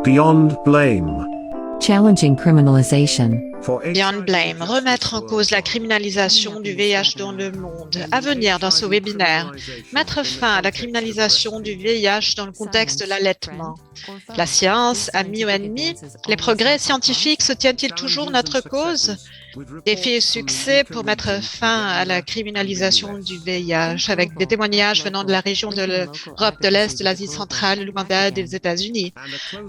Beyond Blame. Challenging criminalization. Beyond Blame, remettre en cause la criminalisation du VIH dans le monde. À venir dans ce webinaire, mettre fin à la criminalisation du VIH dans le contexte de l'allaitement. La science, amis ou ennemis, les progrès scientifiques soutiennent-ils toujours notre cause? Défis et succès pour mettre fin à la criminalisation du VIH, avec des témoignages venant de la région de l'Europe de l'Est, de l'Asie centrale, de l'Ouganda et des États-Unis.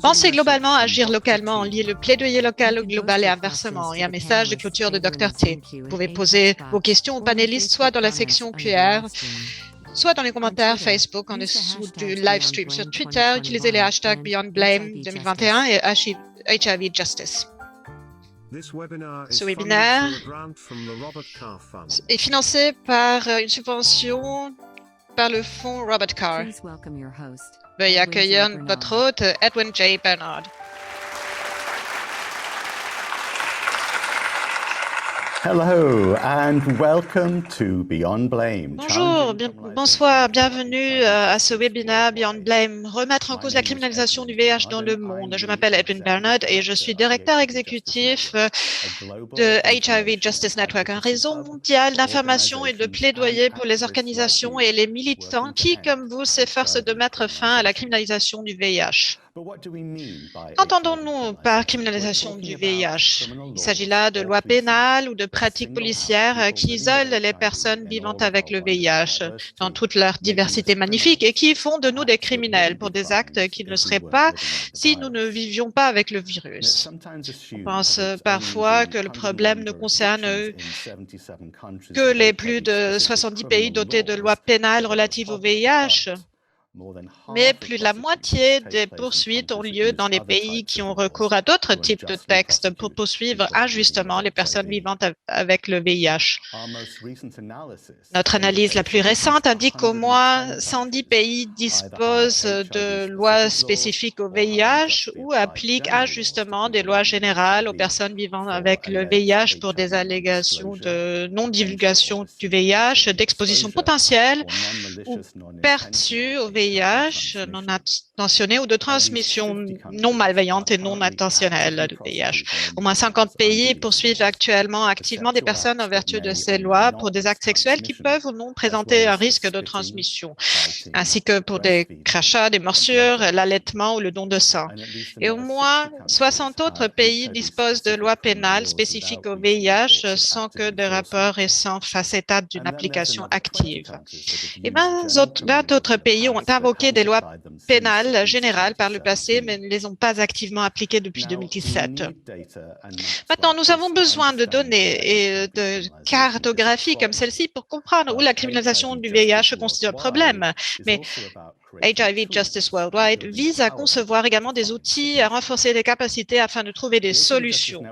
Penser globalement, agir localement, lier le plaidoyer local au global et inversement, et un message de clôture de Dr T. Vous pouvez poser vos questions aux panélistes soit dans la section QR, soit dans les commentaires Facebook en dessous du live stream sur Twitter. Utilisez les hashtags Beyond Blame 2021 et HIV Justice. Ce webinaire est financé par une subvention par le fonds Robert Carr. Veuillez accueillir votre hôte, Edwin J. Bernard. Hello and welcome to Beyond Blame. Bonjour, bonsoir, bienvenue à ce webinaire Beyond Blame, remettre en cause la criminalisation du VIH dans le monde. Je m'appelle Edwin Bernard et je suis directeur exécutif de HIV Justice Network, un réseau mondial d'information et de plaidoyer pour les organisations et les militants qui, comme vous, s'efforcent de mettre fin à la criminalisation du VIH. Qu'entendons-nous par criminalisation du VIH? Il s'agit là de lois pénales ou de pratiques policières qui isolent les personnes vivant avec le VIH dans toute leur diversité magnifique et qui font de nous des criminels pour des actes qui ne le seraient pas si nous ne vivions pas avec le virus. On pense parfois que le problème ne concerne que les plus de 70 pays dotés de lois pénales relatives au VIH. Mais plus de la moitié des poursuites ont lieu dans les pays qui ont recours à d'autres types de textes pour poursuivre injustement les personnes vivant avec le VIH. Notre analyse la plus récente indique qu'au moins 110 pays disposent de lois spécifiques au VIH ou appliquent injustement des lois générales aux personnes vivant avec le VIH pour des allégations de non-divulgation du VIH, d'exposition potentielle ou perçue au VIH non intentionnée ou de transmission non malveillante et non intentionnelle du VIH. Au moins 50 pays poursuivent actuellement activement des personnes en vertu de ces lois pour des actes sexuels qui peuvent ou non présenter un risque de transmission, ainsi que pour des crachats, des morsures, l'allaitement ou le don de sang. Et au moins 60 autres pays disposent de lois pénales spécifiques au VIH sans que des rapports récents fassent état d'une application active. Et 20 autres pays ont invoqué des lois pénales générales par le passé, mais ne les ont pas activement appliquées depuis 2017. Maintenant, nous avons besoin de données et de cartographies comme celle-ci pour comprendre où la criminalisation du VIH constitue un problème. Mais HIV Justice Worldwide vise à concevoir également des outils à renforcer les capacités afin de trouver des solutions.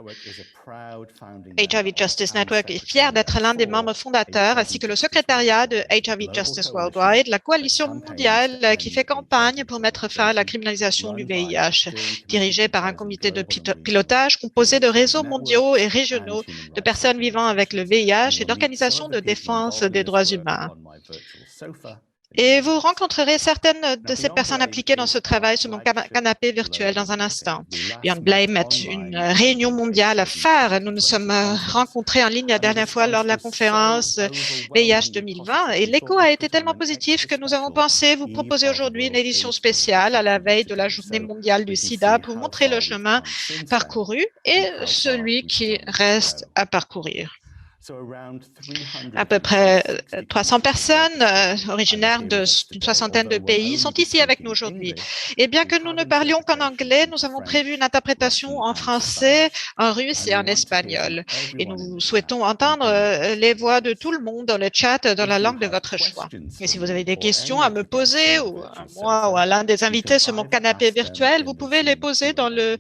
HIV Justice Network est fier d'être l'un des membres fondateurs ainsi que le secrétariat de HIV Justice Worldwide, la coalition mondiale qui fait campagne pour mettre fin à la criminalisation du VIH, dirigée par un comité de pilotage composé de réseaux mondiaux et régionaux de personnes vivant avec le VIH et d'organisations de défense des droits humains. Et vous rencontrerez certaines de ces personnes impliquées dans ce travail sur mon canapé virtuel dans un instant. Beyond Blame est une réunion mondiale phare. Nous nous sommes rencontrés en ligne la dernière fois lors de la conférence VIH 2020 et l'écho a été tellement positif que nous avons pensé vous proposer aujourd'hui une édition spéciale à la veille de la journée mondiale du sida pour montrer le chemin parcouru et celui qui reste à parcourir. À peu près 300 personnes originaires d'une soixantaine de pays sont ici avec nous aujourd'hui. Et bien que nous ne parlions qu'en anglais, nous avons prévu une interprétation en français, en russe et en espagnol. Et nous souhaitons entendre les voix de tout le monde dans le chat, dans la langue de votre choix. Et si vous avez des questions à me poser, ou à moi ou à l'un des invités sur mon canapé virtuel, vous pouvez les poser dans le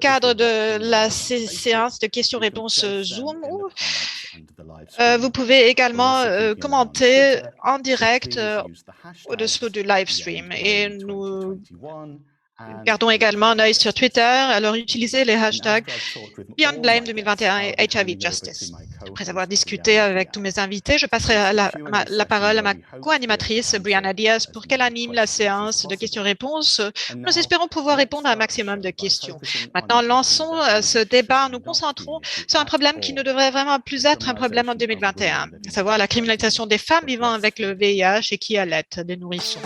cadre de la séance de questions-réponses Zoom ou vous pouvez également commenter en direct au-dessous du live stream et nous Gardons également un œil sur Twitter, alors utilisez les hashtags Beyond Blame 2021 et HIV Justice. Après avoir discuté avec tous mes invités, je passerai la parole à ma co-animatrice, Brianna Diaz, pour qu'elle anime la séance de questions-réponses. Nous espérons pouvoir répondre à un maximum de questions. Maintenant, lançons ce débat. Nous concentrons sur un problème qui ne devrait vraiment plus être un problème en 2021, à savoir la criminalisation des femmes vivant avec le VIH et qui allaitent des nourrissons.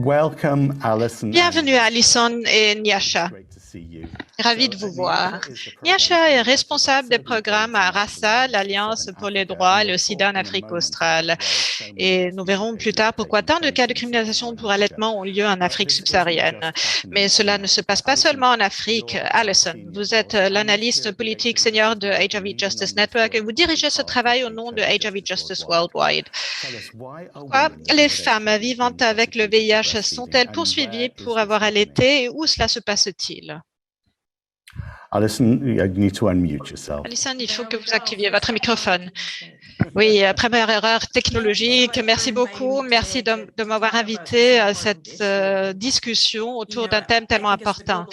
Welcome, Alison. Bienvenue Alison et Nyasha. Ravi de vous voir. Nyasha est responsable des programmes à RASA, l'Alliance pour les droits et le sida en Afrique australe. Et nous verrons plus tard pourquoi tant de cas de criminalisation pour allaitement ont lieu en Afrique subsaharienne. Mais cela ne se passe pas seulement en Afrique. Alison, vous êtes l'analyste politique senior de HIV Justice Network et vous dirigez ce travail au nom de HIV Justice Worldwide. Pourquoi les femmes vivant avec le VIH sont-elles poursuivies pour avoir allaité et où cela se passe-t-il? Alison, you need to unmute yourself. Alison, il faut que vous activiez votre microphone. Oui, première erreur technologique. Merci beaucoup. Merci de m'avoir invité à cette discussion autour d'un thème tellement important.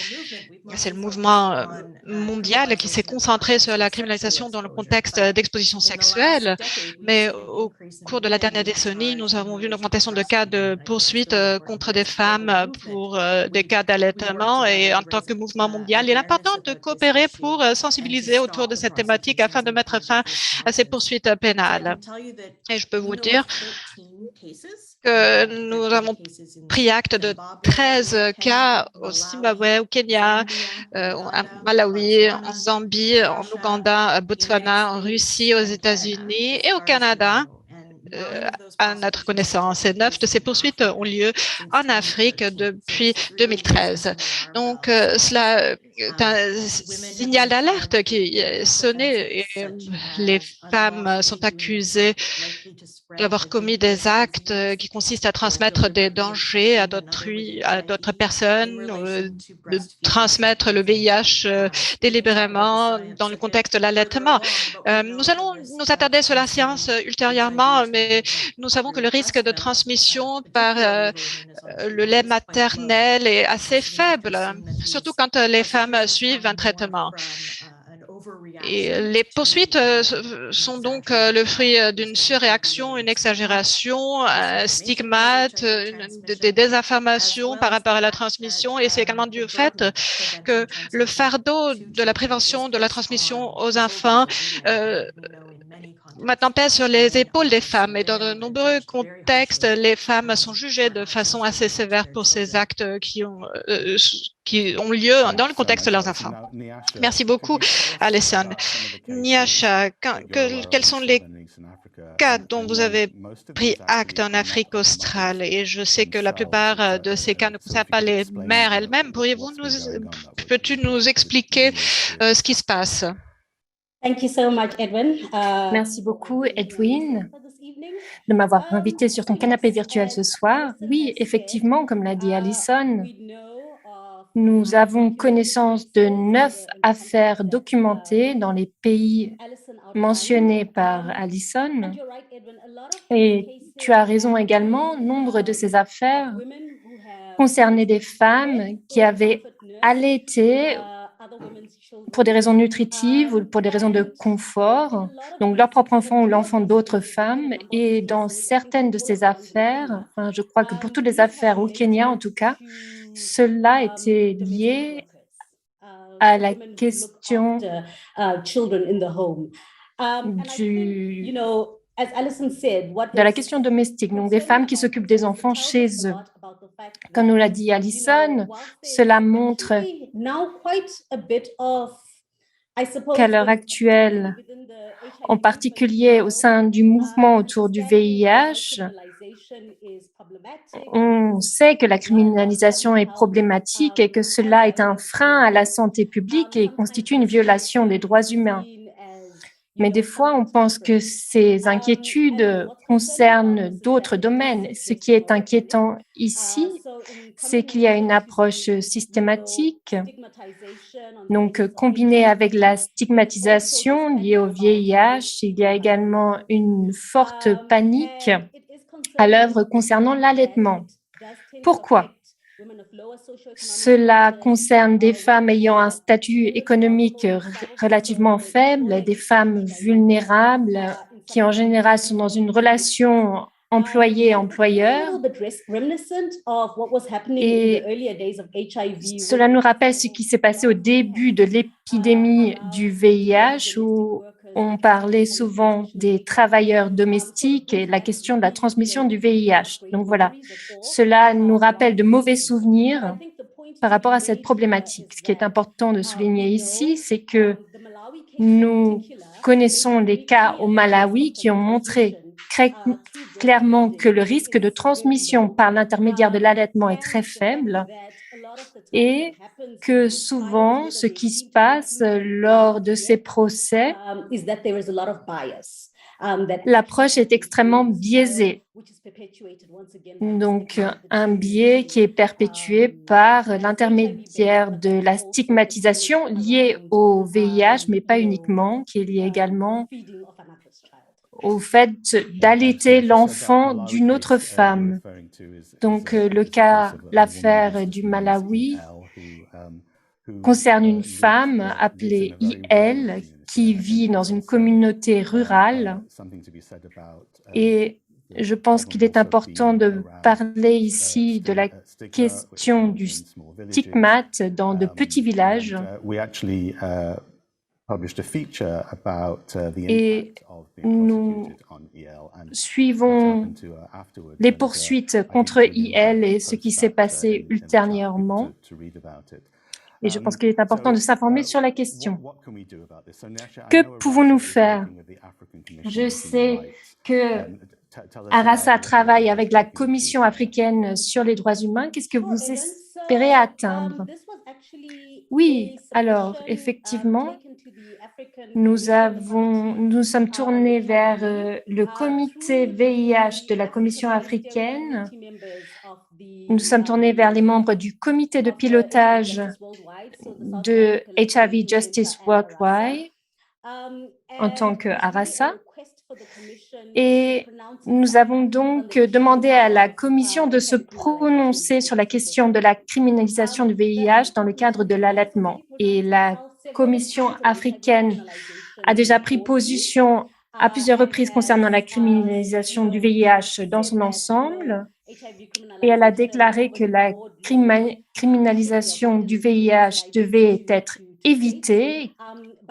C'est le mouvement mondial qui s'est concentré sur la criminalisation dans le contexte d'exposition sexuelle. Mais au cours de la dernière décennie, nous avons vu une augmentation de cas de poursuites contre des femmes pour des cas d'allaitement. Et en tant que mouvement mondial, il est important de coopérer pour sensibiliser autour de cette thématique afin de mettre fin à ces poursuites pénales. Et je peux vous dire que nous avons pris acte de 13 cas au Zimbabwe, au Kenya, à Malawi, en Zambie, en Ouganda, à Botswana, en Russie, aux États-Unis et au Canada. À notre connaissance. Et 9 de ces poursuites ont lieu en Afrique depuis 2013. Donc, cela est un signal d'alerte qui est sonné et les femmes sont accusées d'avoir commis des actes qui consistent à transmettre des dangers à d'autres personnes, de transmettre le VIH délibérément dans le contexte de l'allaitement. Nous allons nous attarder sur la science ultérieurement, mais nous savons que le risque de transmission par le lait maternel est assez faible, surtout quand les femmes suivent un traitement. Et les poursuites sont donc le fruit d'une surréaction, une exagération, un stigmate, des désinformations par rapport à la transmission. Et c'est également dû au fait que le fardeau de la prévention de la transmission aux enfants maintenant pèse sur les épaules des femmes. Et dans de nombreux contextes, les femmes sont jugées de façon assez sévère pour ces actes qui ont lieu dans le contexte de leurs enfants. Merci beaucoup, Alison. Nyasha, quels sont les cas dont vous avez pris acte en Afrique australe? Et je sais que la plupart de ces cas ne concernent pas les mères elles-mêmes. Peux-tu nous expliquer ce qui se passe? Merci beaucoup, Edwin, de m'avoir invité sur ton canapé virtuel ce soir. Oui, effectivement, comme l'a dit Alison, nous avons connaissance de 9 affaires documentées dans les pays mentionnés par Alison. Et tu as raison également, nombre de ces affaires concernaient des femmes qui avaient allaité pour des raisons nutritives ou pour des raisons de confort, donc leur propre enfant ou l'enfant d'autres femmes. Et dans certaines de ces affaires, je crois que pour toutes les affaires au Kenya en tout cas, cela était lié à la question de la question domestique, donc des femmes qui s'occupent des enfants chez eux. Comme nous l'a dit Alison, cela montre qu'à l'heure actuelle, en particulier au sein du mouvement autour du VIH, on sait que la criminalisation est problématique et que cela est un frein à la santé publique et constitue une violation des droits humains. Mais des fois, on pense que ces inquiétudes concernent d'autres domaines. Ce qui est inquiétant ici, c'est qu'il y a une approche systématique, donc combinée avec la stigmatisation liée au VIH. Il y a également une forte panique à l'œuvre concernant l'allaitement. Pourquoi? Cela concerne des femmes ayant un statut économique relativement faible, des femmes vulnérables qui en général sont dans une relation employé-employeur. Et cela nous rappelle ce qui s'est passé au début de l'épidémie du VIH où on parlait souvent des travailleurs domestiques et la question de la transmission du VIH. Donc voilà, cela nous rappelle de mauvais souvenirs par rapport à cette problématique. Ce qui est important de souligner ici, c'est que nous connaissons des cas au Malawi qui ont montré très clairement que le risque de transmission par l'intermédiaire de l'allaitement est très faible et que souvent, ce qui se passe lors de ces procès, l'approche est extrêmement biaisée. Donc, un biais qui est perpétué par l'intermédiaire de la stigmatisation liée au VIH, mais pas uniquement, qui est liée également au fait d'allaiter l'enfant d'une autre femme. Donc, l'affaire du Malawi concerne une femme appelée IL qui vit dans une communauté rurale et je pense qu'il est important de parler ici de la question du stigmate dans de petits villages. Et nous suivons les poursuites contre IL et ce qui s'est passé ultérieurement. Et je pense qu'il est important de s'informer sur la question. Que pouvons-nous faire? Je sais que Arasa travaille avec la Commission africaine sur les droits humains. Qu'est-ce que vous espérez atteindre? Oui, alors effectivement, nous sommes tournés vers le comité VIH de la Commission africaine. Nous sommes tournés vers les membres du comité de pilotage de HIV Justice Worldwide en tant que Arasa. Et nous avons donc demandé à la Commission de se prononcer sur la question de la criminalisation du VIH dans le cadre de l'allaitement. Et la Commission africaine a déjà pris position à plusieurs reprises concernant la criminalisation du VIH dans son ensemble. Et elle a déclaré que la criminalisation du VIH devait être évitée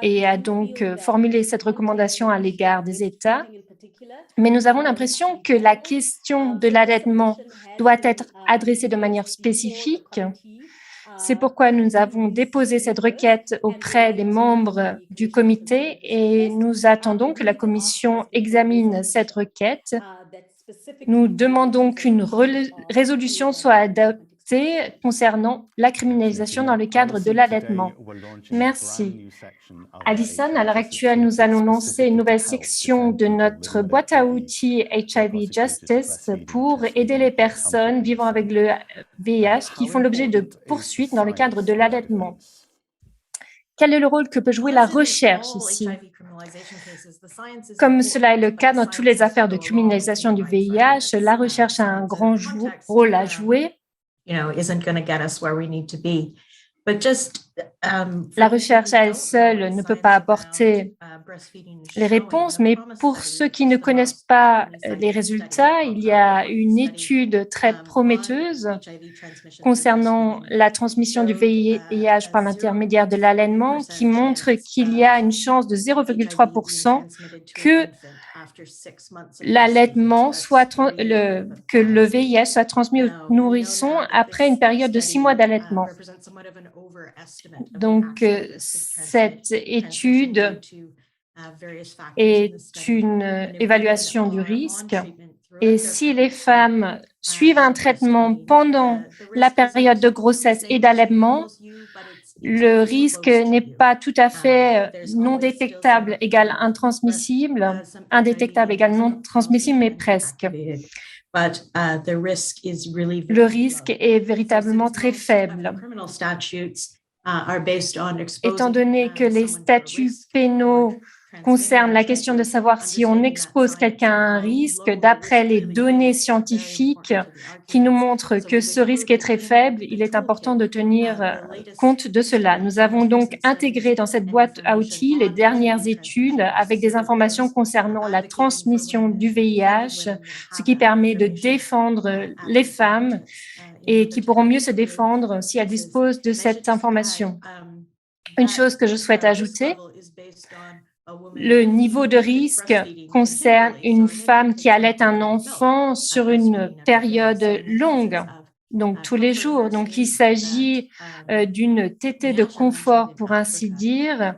et a donc formulé cette recommandation à l'égard des États. Mais nous avons l'impression que la question de l'allaitement doit être adressée de manière spécifique. C'est pourquoi nous avons déposé cette requête auprès des membres du comité et nous attendons que la Commission examine cette requête. Nous demandons qu'une résolution soit adoptée concernant la criminalisation dans le cadre de l'allaitement. Merci. Alison, à l'heure actuelle, nous allons lancer une nouvelle section de notre boîte à outils HIV Justice pour aider les personnes vivant avec le VIH qui font l'objet de poursuites dans le cadre de l'allaitement. Quel est le rôle que peut jouer la recherche ici? Comme cela est le cas dans toutes les affaires de criminalisation du VIH, la recherche a un grand rôle à jouer. La recherche à elle seule ne peut pas apporter les réponses, mais pour ceux qui ne connaissent pas les résultats, il y a une étude très prometteuse concernant la transmission du VIH par l'intermédiaire de l'allaitement qui montre qu'il y a une chance de 0,3% que l'allaitement que le VIH soit transmis aux nourrissons après une période de 6 mois d'allaitement. Donc, cette étude est une évaluation du risque. Et si les femmes suivent un traitement pendant la période de grossesse et d'allaitement, Le risque n'est pas tout à fait non détectable égale intransmissible, indétectable égale non transmissible, mais presque. Le risque est véritablement très faible. Étant donné que les statuts pénaux concernent la question de savoir si on expose quelqu'un à un risque, d'après les données scientifiques qui nous montrent que ce risque est très faible, il est important de tenir compte de cela. Nous avons donc intégré dans cette boîte à outils les dernières études avec des informations concernant la transmission du VIH, ce qui permet de défendre les femmes et qui pourront mieux se défendre si elles disposent de cette information. Une chose que je souhaite ajouter, le niveau de risque concerne une femme qui allait un enfant sur une période longue, donc tous les jours. Donc, il s'agit d'une tétée de confort, pour ainsi dire,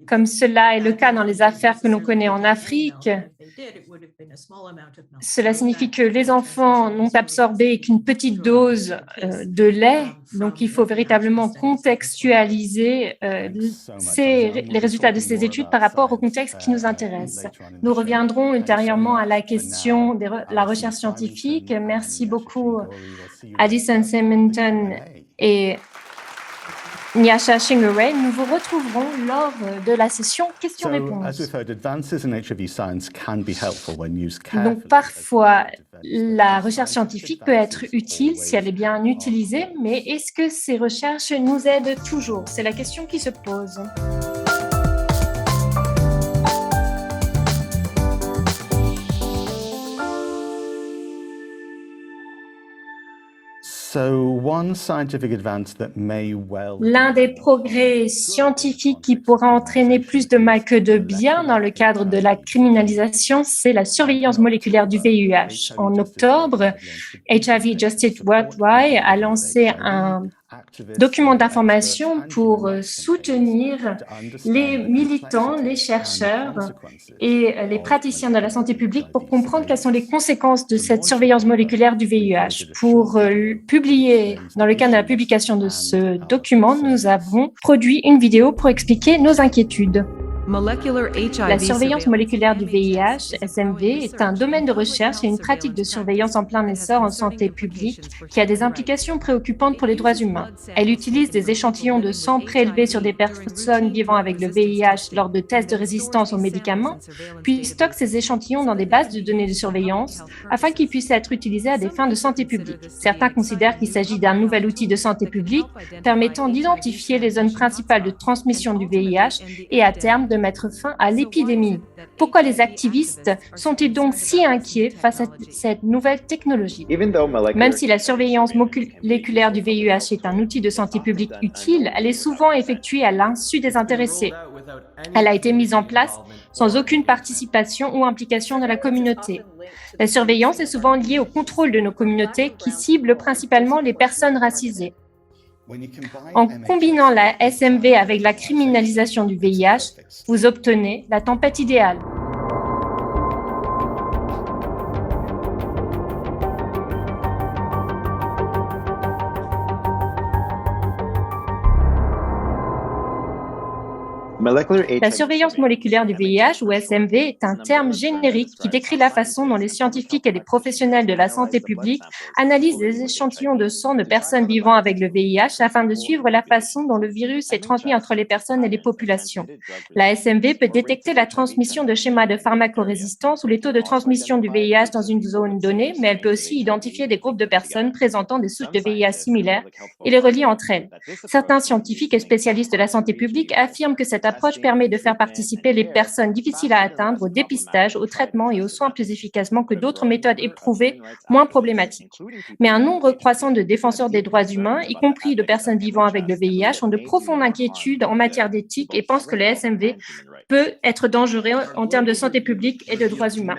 comme cela est le cas dans les affaires que l'on connaît en Afrique. Cela signifie que les enfants n'ont absorbé qu'une petite dose de lait, donc il faut véritablement contextualiser les résultats de ces études par rapport au contexte qui nous intéresse. Nous reviendrons ultérieurement à la question de la recherche scientifique. Merci beaucoup, Alison Simonton et Nyasha Shingeray. Nous vous retrouverons lors de la session questions-réponses. Donc, parfois, la recherche scientifique peut être utile si elle est bien utilisée, mais est-ce que ces recherches nous aident toujours? C'est la question qui se pose. L'un des progrès scientifiques qui pourra entraîner plus de mal que de bien dans le cadre de la criminalisation, c'est la surveillance moléculaire du VIH. En octobre, HIV Justice Worldwide a lancé un document d'information pour soutenir les militants, les chercheurs et les praticiens de la santé publique pour comprendre quelles sont les conséquences de cette surveillance moléculaire du VIH. Pour publier, dans le cadre de la publication de ce document, nous avons produit une vidéo pour expliquer nos inquiétudes. La surveillance moléculaire du VIH, SMV, est un domaine de recherche et une pratique de surveillance en plein essor en santé publique qui a des implications préoccupantes pour les droits humains. Elle utilise des échantillons de sang prélevés sur des personnes vivant avec le VIH lors de tests de résistance aux médicaments, puis stocke ces échantillons dans des bases de données de surveillance afin qu'ils puissent être utilisés à des fins de santé publique. Certains considèrent qu'il s'agit d'un nouvel outil de santé publique permettant d'identifier les zones principales de transmission du VIH et à terme de mettre fin à l'épidémie. Pourquoi les activistes sont-ils donc si inquiets face à cette nouvelle technologie? Même si la surveillance moléculaire du VIH est un outil de santé publique utile, elle est souvent effectuée à l'insu des intéressés. Elle a été mise en place sans aucune participation ou implication de la communauté. La surveillance est souvent liée au contrôle de nos communautés qui ciblent principalement les personnes racisées. En combinant la SMV avec la criminalisation du VIH, vous obtenez la tempête idéale. La surveillance moléculaire du VIH, ou SMV, est un terme générique qui décrit la façon dont les scientifiques et les professionnels de la santé publique analysent des échantillons de sang de personnes vivant avec le VIH afin de suivre la façon dont le virus est transmis entre les personnes et les populations. La SMV peut détecter la transmission de schémas de pharmacorésistance ou les taux de transmission du VIH dans une zone donnée, mais elle peut aussi identifier des groupes de personnes présentant des souches de VIH similaires et les relier entre elles. Certains scientifiques et spécialistes de la santé publique affirment que cette approche permet de faire participer les personnes difficiles à atteindre au dépistage, au traitement et aux soins plus efficacement que d'autres méthodes éprouvées moins problématiques. Mais un nombre croissant de défenseurs des droits humains, y compris de personnes vivant avec le VIH, ont de profondes inquiétudes en matière d'éthique et pensent que le SMV peut être dangereux en termes de santé publique et de droits humains.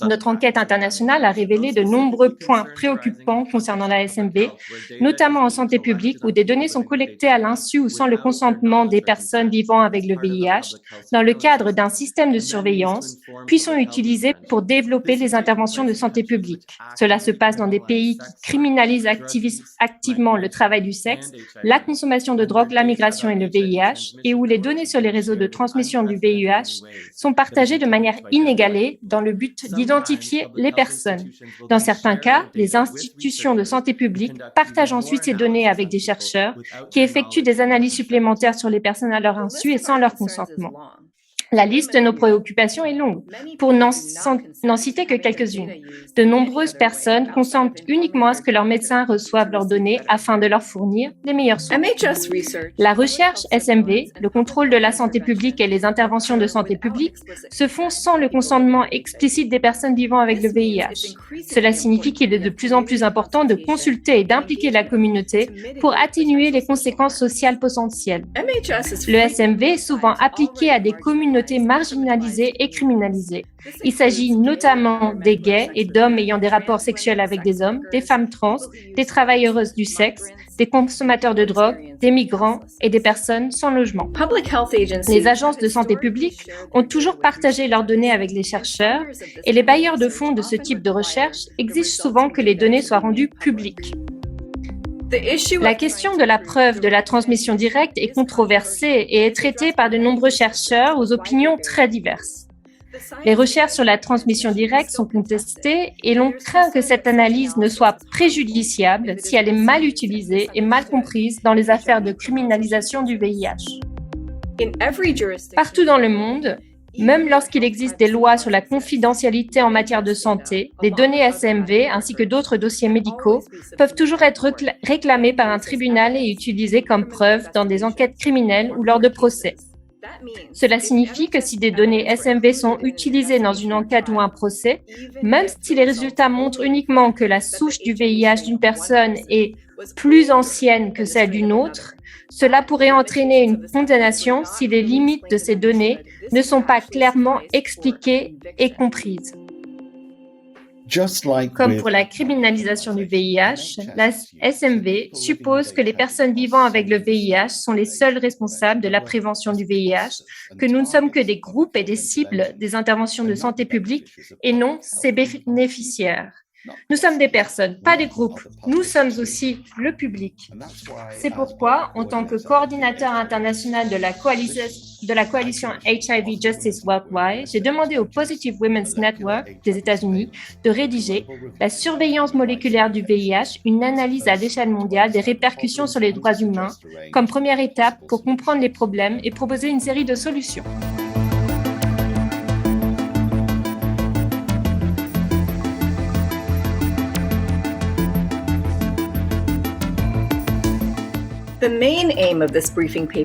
Notre enquête internationale a révélé de nombreux points préoccupants concernant la SMV, notamment en santé publique, où des données sont collectées à l'insu ou sans le consentement des personnes vivant vivant avec le VIH, dans le cadre d'un système de surveillance, puis sont utilisés pour développer les interventions de santé publique. Cela se passe dans des pays qui criminalisent activement le travail du sexe, la consommation de drogue, la migration et le VIH, et où les données sur les réseaux de transmission du VIH sont partagées de manière inégalée dans le but d'identifier les personnes. Dans certains cas, les institutions de santé publique partagent ensuite ces données avec des chercheurs qui effectuent des analyses supplémentaires sur les personnes à leur insu et sans leur consentement. La liste de nos préoccupations est longue. Pour n'en citer que quelques-unes, de nombreuses personnes consentent uniquement à ce que leurs médecins reçoivent leurs données afin de leur fournir les meilleures sources. La recherche SMV, le contrôle de la santé publique et les interventions de santé publique se font sans le consentement explicite des personnes vivant avec le VIH. Cela signifie qu'il est de plus en plus important de consulter et d'impliquer la communauté pour atténuer les conséquences sociales potentielles. Le SMV est souvent appliqué à des communautés marginalisées et criminalisées. Il s'agit notamment des gays et d'hommes ayant des rapports sexuels avec des hommes, des femmes trans, des travailleuses du sexe, des consommateurs de drogue, des migrants et des personnes sans logement. Les agences de santé publique ont toujours partagé leurs données avec les chercheurs et les bailleurs de fonds de ce type de recherche exigent souvent que les données soient rendues publiques. La question de la preuve de la transmission directe est controversée et est traitée par de nombreux chercheurs aux opinions très diverses. Les recherches sur la transmission directe sont contestées et l'on craint que cette analyse ne soit préjudiciable si elle est mal utilisée et mal comprise dans les affaires de criminalisation du VIH. Partout dans le monde, même lorsqu'il existe des lois sur la confidentialité en matière de santé, les données SMV ainsi que d'autres dossiers médicaux peuvent toujours être réclamés par un tribunal et utilisés comme preuve dans des enquêtes criminelles ou lors de procès. Cela signifie que si des données SMV sont utilisées dans une enquête ou un procès, même si les résultats montrent uniquement que la souche du VIH d'une personne est plus ancienne que celle d'une autre, cela pourrait entraîner une condamnation si les limites de ces données ne sont pas clairement expliquées et comprises. Comme pour la criminalisation du VIH, la SMV suppose que les personnes vivant avec le VIH sont les seuls responsables de la prévention du VIH, que nous ne sommes que des groupes et des cibles des interventions de santé publique et non ses bénéficiaires. Nous sommes des personnes, pas des groupes. Nous sommes aussi le public. C'est pourquoi, en tant que coordinateur international de la coalition HIV Justice Worldwide, j'ai demandé au Positive Women's Network des États-Unis de rédiger la surveillance moléculaire du VIH, une analyse à l'échelle mondiale des répercussions sur les droits humains, comme première étape pour comprendre les problèmes et proposer une série de solutions.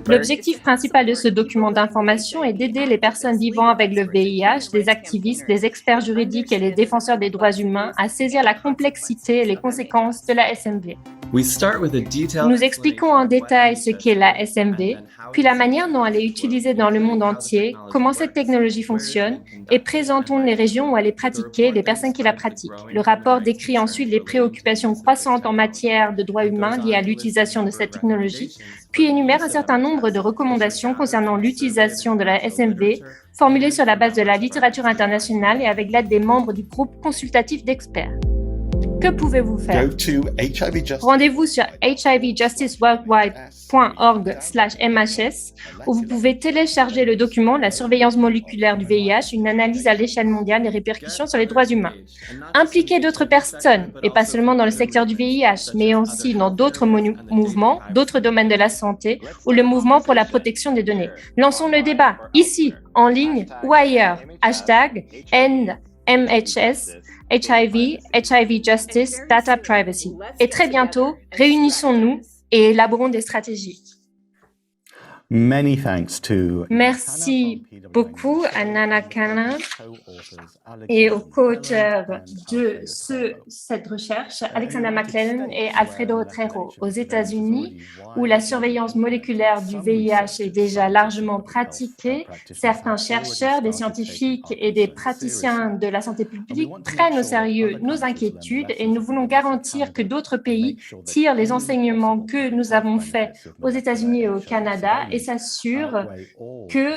L'objectif principal de ce document d'information est d'aider les personnes vivant avec le VIH, les activistes, les experts juridiques et les défenseurs des droits humains à saisir la complexité et les conséquences de la SMV. Nous expliquons en détail ce qu'est la SMV, puis la manière dont elle est utilisée dans le monde entier, comment cette technologie fonctionne, et présentons les régions où elle est pratiquée, les personnes qui la pratiquent. Le rapport décrit ensuite les préoccupations croissantes en matière de droits humains liées à l'utilisation de cette technologie, puis énumère un certain nombre de recommandations concernant l'utilisation de la SMV, formulées sur la base de la littérature internationale et avec l'aide des membres du groupe consultatif d'experts. Que pouvez-vous faire? Rendez-vous sur hivjusticeworldwide.org/MHS où vous pouvez télécharger le document La surveillance moléculaire du VIH, une analyse à l'échelle mondiale des répercussions sur les droits humains. Impliquez d'autres personnes, et pas seulement dans le secteur du VIH, mais aussi dans d'autres mouvements, d'autres domaines de la santé ou le mouvement pour la protection des données. Lançons le débat, ici, en ligne ou ailleurs. #NMHS HIV, HIV Justice, Data Privacy. Et très bientôt, réunissons-nous et élaborons des stratégies. Merci beaucoup à Nana Khanna et aux co-auteurs de cette recherche, Alexander McClellan et Alfredo Otero. Aux États-Unis, où la surveillance moléculaire du VIH est déjà largement pratiquée, certains chercheurs, des scientifiques et des praticiens de la santé publique prennent au sérieux nos inquiétudes et nous voulons garantir que d'autres pays tirent les enseignements que nous avons faits aux États-Unis et au Canada et s'assure que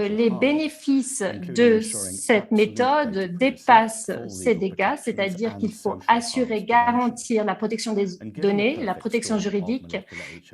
les bénéfices de cette méthode dépassent ces dégâts, c'est-à-dire qu'il faut assurer, garantir la protection des données, la protection juridique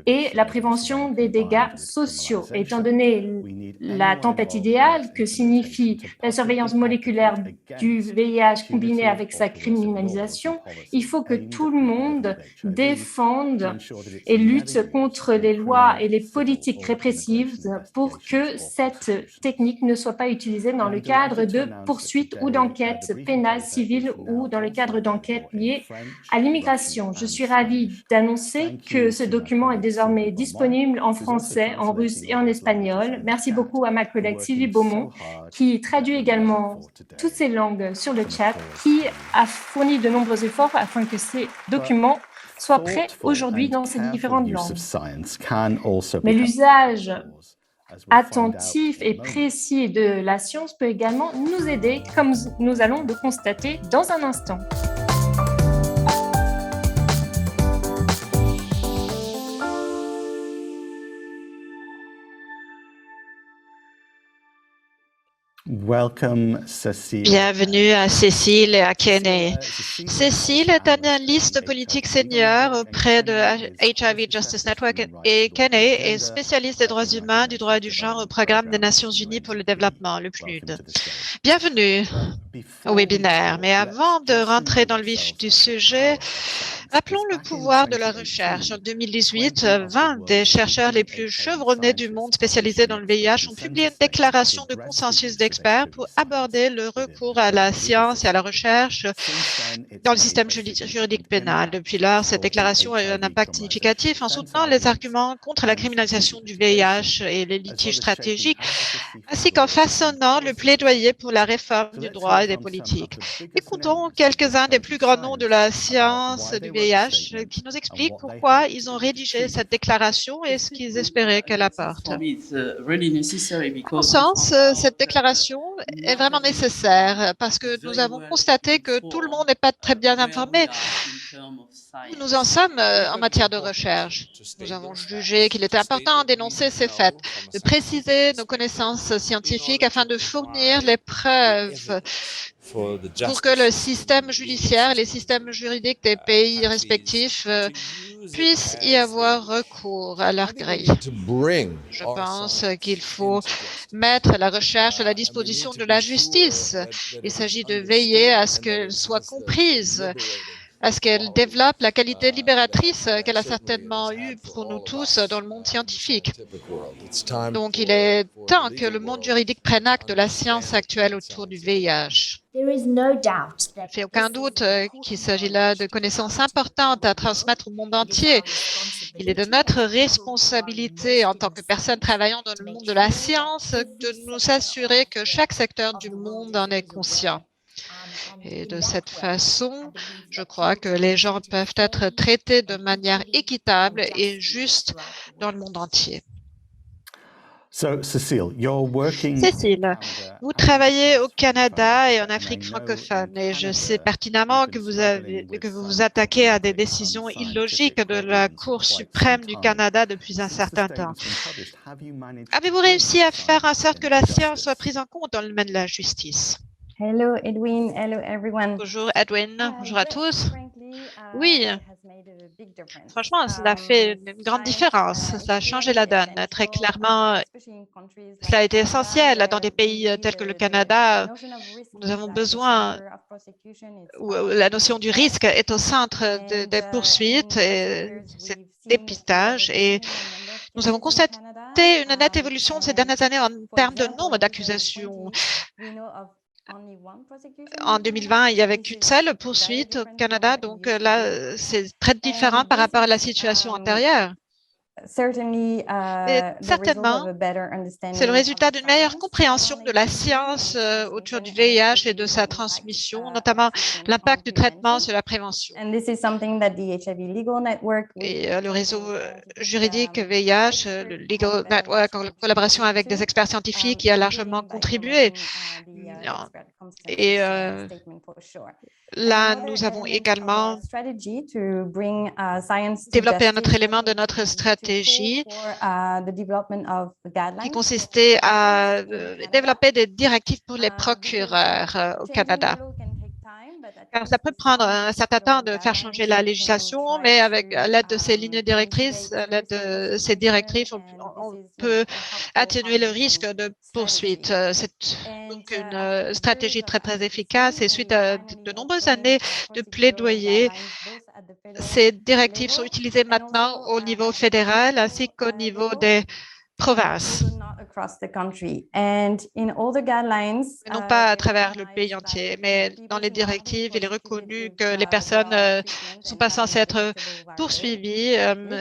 et la prévention des dégâts sociaux. Étant donné la tempête idéale que signifie la surveillance moléculaire du VIH combinée avec sa criminalisation, il faut que tout le monde défende et lutte contre les lois et les politiques répressives pour que cette technique ne soit pas utilisée dans le cadre de poursuites ou d'enquêtes pénales, civiles ou dans le cadre d'enquêtes liées à l'immigration. Je suis ravie d'annoncer que ce document est désormais disponible en français, en russe et en espagnol. Merci beaucoup à ma collègue Sylvie Beaumont qui traduit également toutes ces langues sur le chat, qui a fourni de nombreux efforts afin que ces documents soient prêts aujourd'hui dans ces différentes langues. Mais l'usage attentif et précis de la science peut également nous aider, comme nous allons le constater dans un instant. Bienvenue à Cécile et à Kenny. Cécile est analyste politique senior auprès de HIV Justice Network et Kenny est spécialiste des droits humains, du droit du genre au programme des Nations Unies pour le développement, le PNUD. Bienvenue au webinaire. Mais avant de rentrer dans le vif du sujet, rappelons le pouvoir de la recherche. En 2018, 20 des chercheurs les plus chevronnés du monde spécialisés dans le VIH ont publié une déclaration de consensus d'experts pour aborder le recours à la science et à la recherche dans le système juridique pénal. Depuis lors, cette déclaration a eu un impact significatif en soutenant les arguments contre la criminalisation du VIH et les litiges stratégiques, ainsi qu'en façonnant le plaidoyer pour la réforme du droit et des politiques. Écoutons quelques-uns des plus grands noms de la science du VIH qui nous expliquent pourquoi ils ont rédigé cette déclaration et ce qu'ils espéraient qu'elle apporte. À mon sens, cette déclaration est vraiment nécessaire parce que nous avons constaté que tout le monde n'est pas très bien informé. Nous en sommes en matière de recherche. Nous avons jugé qu'il était important de dénoncer ces faits, de préciser nos connaissances scientifiques afin de fournir les preuves pour que le système judiciaire, les systèmes juridiques des pays respectifs puissent y avoir recours à leur gré. Je pense qu'il faut mettre la recherche à la disposition de la justice. Il s'agit de veiller à ce qu'elle soit comprise, à ce qu'elle développe la qualité libératrice qu'elle a certainement eue pour nous tous dans le monde scientifique. Donc, il est temps que le monde juridique prenne acte de la science actuelle autour du VIH. Il ne fait aucun doute qu'il s'agit là de connaissances importantes à transmettre au monde entier. Il est de notre responsabilité en tant que personnes travaillant dans le monde de la science de nous assurer que chaque secteur du monde en est conscient. Et de cette façon, je crois que les gens peuvent être traités de manière équitable et juste dans le monde entier. Cécile, vous travaillez au Canada et en Afrique francophone et je sais pertinemment que vous vous attaquez à des décisions illogiques de la Cour suprême du Canada depuis un certain temps. Avez-vous réussi à faire en sorte que la science soit prise en compte dans le domaine de la justice? Hello Edwin, hello everyone. Bonjour Edwin, bonjour à tous. Oui, franchement, cela fait une grande différence. Ça a changé la donne. Très clairement, cela a été essentiel dans des pays tels que le Canada. Nous avons besoin où la notion du risque est au centre des poursuites et c'est dépistage. Et nous avons constaté une nette évolution ces dernières années en termes de nombre d'accusations. En 2020, il n'y avait qu'une seule poursuite au Canada, donc là, c'est très différent par rapport à la situation antérieure. Et certainement, c'est le résultat d'une meilleure compréhension de la science autour du VIH et de sa transmission, notamment l'impact du traitement sur la prévention. Et le réseau juridique VIH, le Legal Network, en collaboration avec des experts scientifiques, y a largement contribué. Et là, nous avons également développé un autre élément de notre stratégie qui consistait à développer des directives pour les procureurs au Canada. Car ça peut prendre un certain temps de faire changer la législation, mais avec l'aide de ces lignes directrices, l'aide de ces directives, on peut atténuer le risque de poursuite. C'est donc une stratégie très, très efficace et suite à de nombreuses années de plaidoyer, ces directives sont utilisées maintenant au niveau fédéral ainsi qu'au niveau des provinces. Non pas à travers le pays entier, mais dans les directives, il est reconnu que les personnes ne sont pas censées être poursuivies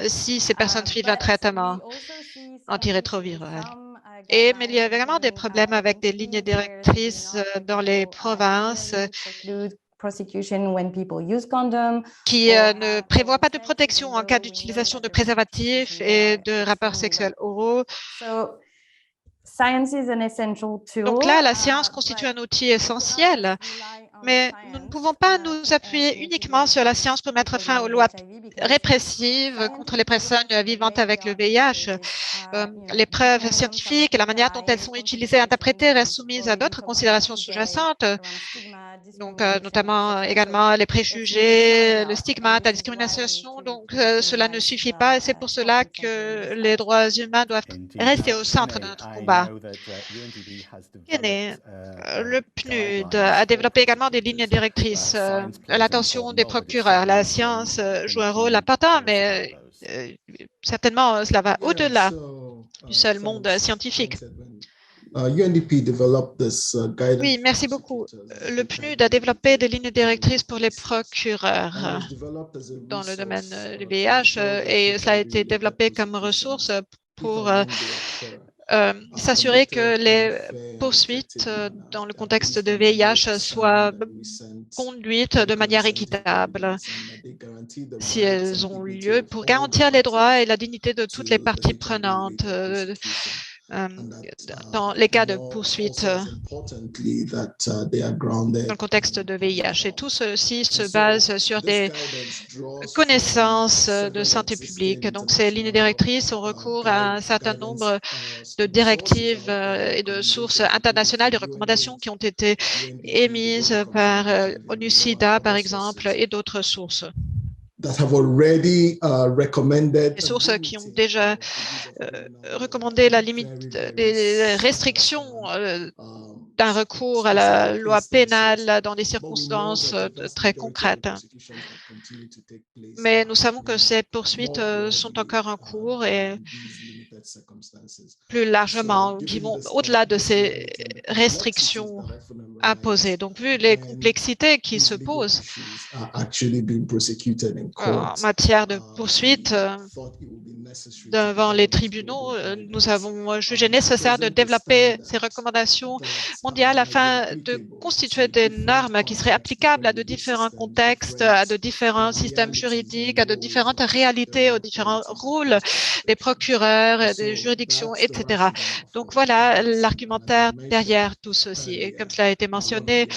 si ces personnes suivent un traitement antirétroviral. Mais il y a vraiment des problèmes avec des lignes directrices dans les provinces qui ne prévoient pas de protection en cas d'utilisation de préservatifs et de rapports sexuels oraux. Donc là, la science constitue un outil essentiel, mais nous ne pouvons pas nous appuyer uniquement sur la science pour mettre fin aux lois répressives contre les personnes vivantes avec le VIH. Les preuves scientifiques et la manière dont elles sont utilisées et interprétées restent soumises à d'autres considérations sous-jacentes, donc notamment également les préjugés, le stigmate, la discrimination. Donc cela ne suffit pas et c'est pour cela que les droits humains doivent rester au centre de notre combat. Le PNUD a développé également des lignes directrices à l'attention des procureurs. La science joue un rôle important, mais certainement cela va au-delà du seul monde scientifique. Oui, merci beaucoup. Le PNUD a développé des lignes directrices pour les procureurs dans le domaine du VIH et cela a été développé comme ressource pour s'assurer que les poursuites dans le contexte de VIH soient conduites de manière équitable si elles ont lieu pour garantir les droits et la dignité de toutes les parties prenantes dans les cas de poursuite dans le contexte de VIH. Et tout ceci se base sur des connaissances de santé publique. Donc, ces lignes directrices ont recours à un certain nombre de directives et de sources internationales, des recommandations qui ont été émises par ONU-SIDA, par exemple, et d'autres sources. Des sources qui ont déjà recommandé la limite des restrictions d'un recours à la loi pénale dans des circonstances très concrètes. Mais nous savons que ces poursuites sont encore en cours et plus largement, qui vont au-delà de ces restrictions imposées. Donc, vu les complexités qui se posent en matière de poursuite devant les tribunaux, nous avons jugé nécessaire de développer ces recommandations mondiales afin de constituer des normes qui seraient applicables à de différents contextes, à de différents systèmes juridiques, à de différentes réalités, aux différents rôles des procureurs, des juridictions, etc. Donc voilà l'argumentaire derrière tout ceci. Et comme cela a été mentionné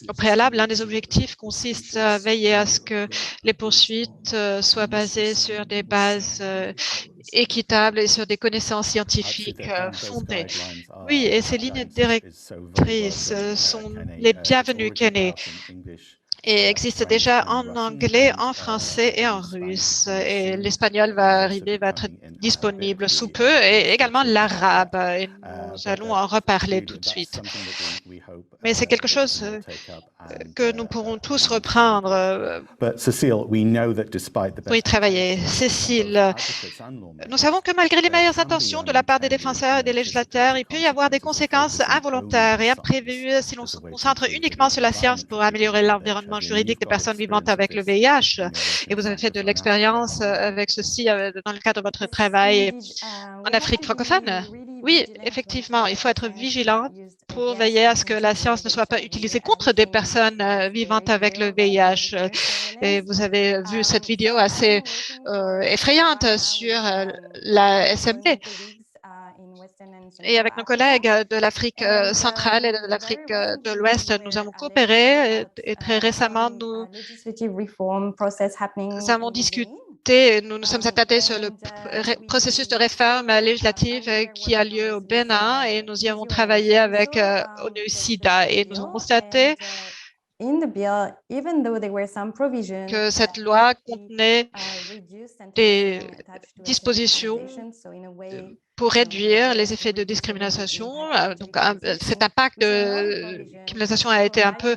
au préalable, l'un des objectifs consiste à veiller à ce que les poursuites soient basées sur des bases équitables et sur des connaissances scientifiques fondées. Oui, et ces lignes directrices sont les bienvenues, Kenny, et existent déjà en anglais, en français et en russe. Et l'espagnol va arriver, va être disponible sous peu, et également l'arabe. Et nous allons en reparler tout de suite. Mais c'est quelque chose que nous pourrons tous reprendre pour y travailler. Cécile, nous savons que malgré les meilleures intentions de la part des défenseurs et des législateurs, il peut y avoir des conséquences involontaires et imprévues si l'on se concentre uniquement sur la science pour améliorer l'environnement juridique des personnes vivantes avec le VIH. Et vous avez fait de l'expérience avec ceci dans le cadre de votre travail en Afrique francophone. Oui, effectivement, il faut être vigilant pour veiller à ce que la science ne soit pas utilisée contre des personnes vivantes avec le VIH. Et vous avez vu cette vidéo assez effrayante sur la SMD. Et avec nos collègues de l'Afrique centrale et de l'Afrique de l'Ouest, nous avons coopéré et très récemment, nous avons discuté, nous nous sommes attardés sur le processus de réforme législative qui a lieu au Bénin et nous y avons travaillé avec ONU-SIDA et nous avons constaté que cette loi contenait des dispositions pour réduire les effets de discrimination. Donc, cet impact de discrimination a été un peu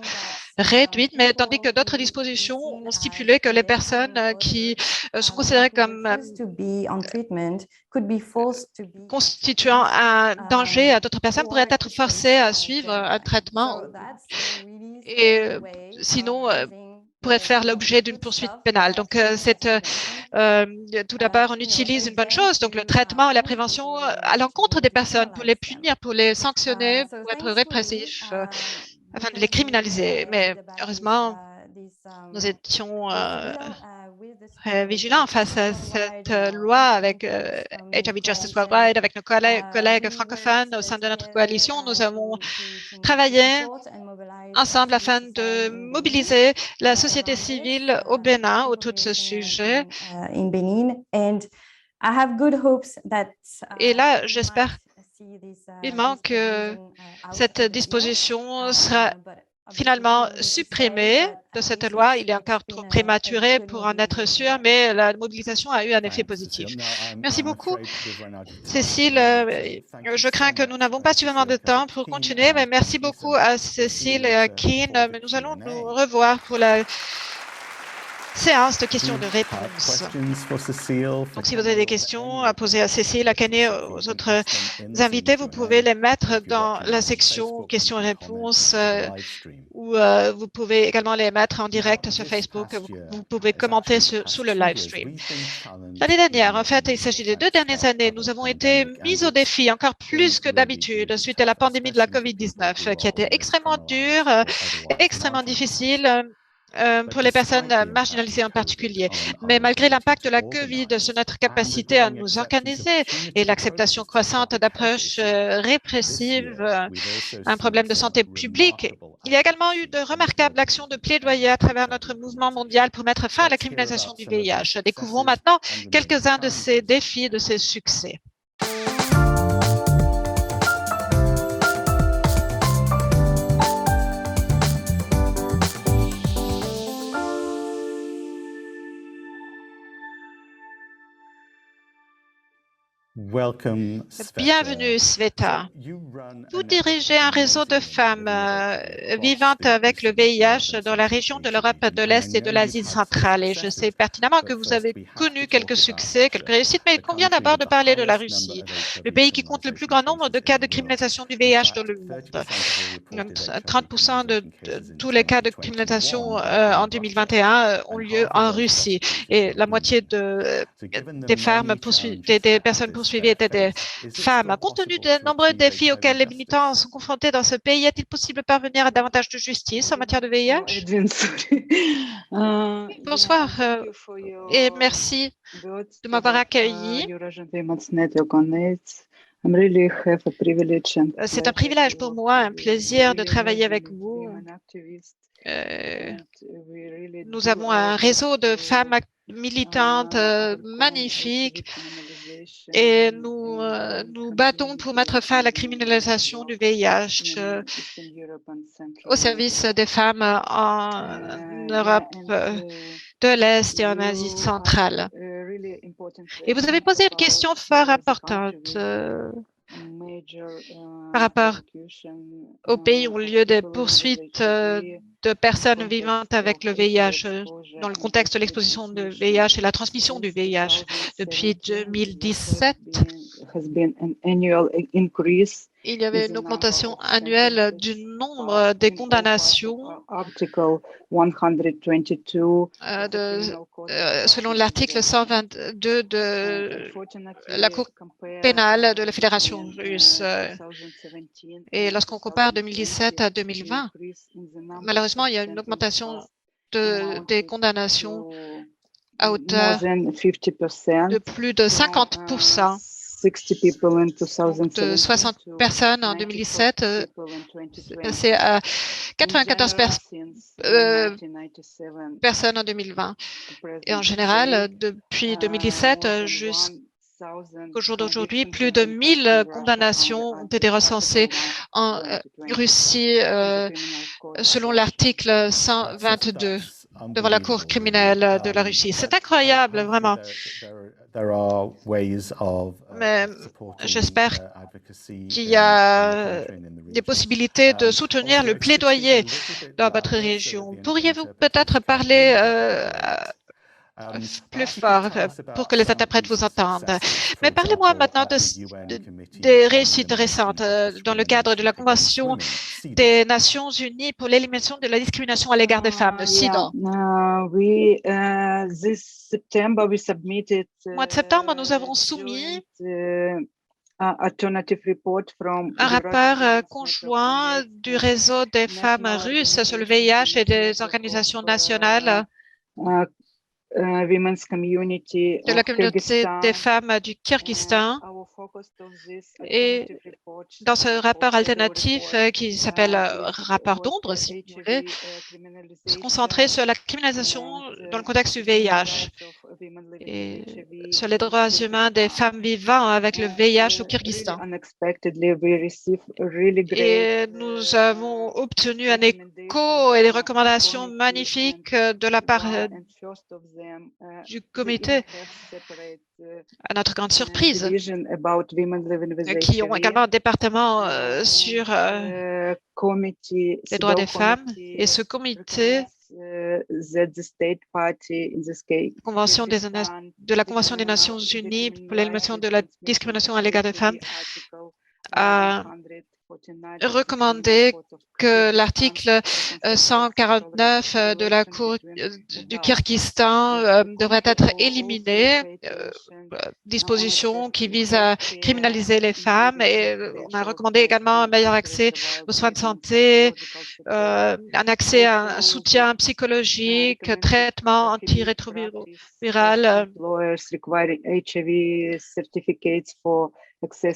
réduit, mais tandis que d'autres dispositions ont stipulé que les personnes qui sont considérées comme constituant un danger à d'autres personnes pourraient être forcées à suivre un traitement et sinon pourrait faire l'objet d'une poursuite pénale. Donc, tout d'abord, on utilise une bonne chose, donc le traitement et la prévention à l'encontre des personnes pour les punir, pour les sanctionner, pour être répressifs, afin de les criminaliser. Mais heureusement, nous étions très vigilants face à cette loi avec HIV Justice Worldwide, avec nos collègues francophones au sein de notre coalition. Nous avons travaillé ensemble afin de mobiliser la société civile au Bénin autour de ce sujet. Et là, j'espère vivement que cette disposition sera finalement supprimée de cette loi. Il est encore trop prématuré pour en être sûr, mais la mobilisation a eu un effet positif. Merci beaucoup, Cécile. Je crains que nous n'avons pas suffisamment de temps pour continuer, mais merci beaucoup à Cécile et à Keen. Mais nous allons nous revoir pour la séance de questions de réponses. Donc, si vous avez des questions à poser à Cécile, à Kenny, aux autres invités, vous pouvez les mettre dans la section questions-réponses ou vous pouvez également les mettre en direct sur Facebook. Vous pouvez commenter sous le live stream. L'année dernière, en fait, il s'agit des 2 dernières années, nous avons été mis au défi encore plus que d'habitude suite à la pandémie de la COVID-19 qui a été extrêmement dure, extrêmement difficile pour les personnes marginalisées en particulier. Mais malgré l'impact de la COVID sur notre capacité à nous organiser et l'acceptation croissante d'approches répressives, un problème de santé publique, il y a également eu de remarquables actions de plaidoyer à travers notre mouvement mondial pour mettre fin à la criminalisation du VIH. Découvrons maintenant quelques-uns de ces défis, de ces succès. Bienvenue, Sveta. Vous dirigez un réseau de femmes vivantes avec le VIH dans la région de l'Europe de l'Est et de l'Asie centrale. Et je sais pertinemment que vous avez connu quelques succès, quelques réussites, mais il convient d'abord de parler de la Russie, le pays qui compte le plus grand nombre de cas de criminalisation du VIH dans le monde. 30% de tous les cas de criminalisation en 2021 ont lieu en Russie. Et la moitié des personnes poursuivies étaient des femmes. Compte tenu des nombreux défis auxquels les militants sont confrontés dans ce pays, est-il possible de parvenir à davantage de justice en matière de VIH? Bonsoir et merci de m'avoir accueilli. C'est un privilège pour moi, un plaisir de travailler avec vous. Nous avons un réseau de femmes militantes magnifiques et nous nous battons pour mettre fin à la criminalisation du VIH au service des femmes en Europe de l'Est et en Asie centrale. Et vous avez posé une question fort importante par rapport aux pays où ont lieu des poursuites de personnes vivantes avec le VIH dans le contexte de l'exposition de VIH et la transmission du VIH. Depuis 2017, il y avait une augmentation annuelle du nombre des condamnations selon l'article 122 de la Cour pénale de la Fédération russe. Et lorsqu'on compare 2017 à 2020, malheureusement, il y a une augmentation des condamnations à hauteur de plus de 50%. de 60 personnes en 2017, c'est à 94 personnes en 2020. Et en général, depuis 2017 jusqu'au jour d'aujourd'hui, plus de 1000 condamnations ont été recensées en Russie selon l'article 122 devant la Cour criminelle de la Russie. C'est incroyable, vraiment. Mais j'espère qu'il y a des possibilités de soutenir le plaidoyer dans votre région. Pourriez-vous peut-être parler plus fort pour que les interprètes vous entendent? Mais parlez-moi maintenant des réussites récentes dans le cadre de la Convention des Nations Unies pour l'élimination de la discrimination à l'égard des femmes, CEDAW. Au mois de septembre, nous avons soumis un rapport conjoint du réseau des femmes russes sur le VIH et des organisations nationales de la communauté des femmes du Kyrgyzstan. Et dans ce rapport alternatif qui s'appelle rapport d'ombre, si vous voulez, se concentrer sur la criminalisation dans le contexte du VIH et sur les droits humains des femmes vivant avec le VIH au Kyrgyzstan. Et nous avons obtenu un écho et des recommandations magnifiques de la part du comité, à notre grande surprise, qui ont également un département sur les droits des femmes. Et ce comité de la Convention des Nations Unies pour l'élimination de la discrimination à l'égard des femmes a recommandé que l'article 149 de la Cour du Kyrgyzstan devrait être éliminé, disposition qui vise à criminaliser les femmes, et on a recommandé également un meilleur accès aux soins de santé, un accès à un soutien psychologique, traitement antirétroviral,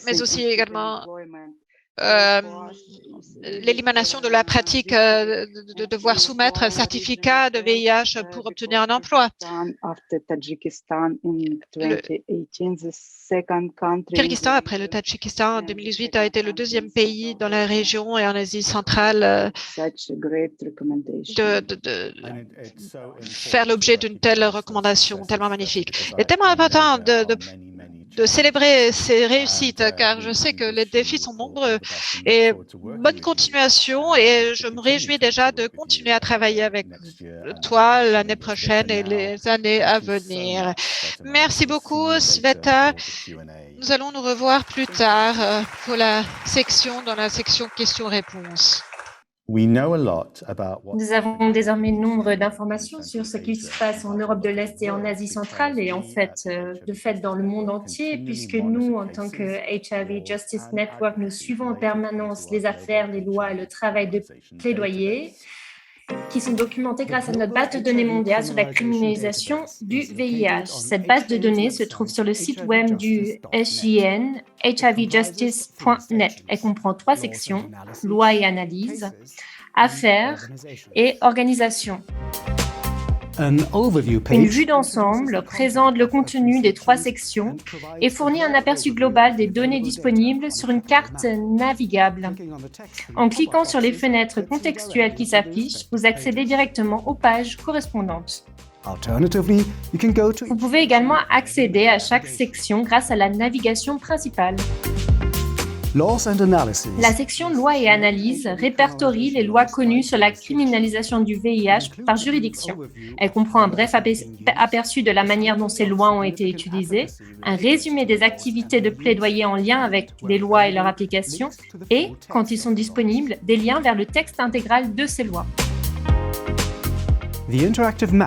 mais aussi également l'élimination de la pratique de devoir soumettre un certificat de VIH pour obtenir un emploi. Le Kyrgyzstan, après le Tadjikistan en 2018, a été le deuxième pays dans la région et en Asie centrale de faire l'objet d'une telle recommandation tellement magnifique. Il est tellement important de célébrer ces réussites, car je sais que les défis sont nombreux. Et bonne continuation, et je me réjouis déjà de continuer à travailler avec toi l'année prochaine et les années à venir. Merci beaucoup, Sveta. Nous allons nous revoir plus tard pour dans la section questions-réponses. Nous avons désormais nombre d'informations sur ce qui se passe en Europe de l'Est et en Asie centrale, et en fait, de fait dans le monde entier, puisque nous, en tant que HIV Justice Network, nous suivons en permanence les affaires, les lois et le travail de plaidoyer qui sont documentés grâce à notre base de données mondiale sur la criminalisation du VIH. Cette base de données se trouve sur le site web du SJN, hivjustice.net. Elle comprend 3 sections, loi et analyse, affaires et organisation. Une vue d'ensemble présente le contenu des 3 sections et fournit un aperçu global des données disponibles sur une carte navigable. En cliquant sur les fenêtres contextuelles qui s'affichent, vous accédez directement aux pages correspondantes. Vous pouvez également accéder à chaque section grâce à la navigation principale. La section Lois et analyse répertorie les lois connues sur la criminalisation du VIH par juridiction. Elle comprend un bref aperçu de la manière dont ces lois ont été utilisées, un résumé des activités de plaidoyer en lien avec les lois et leur application, et, quand ils sont disponibles, des liens vers le texte intégral de ces lois.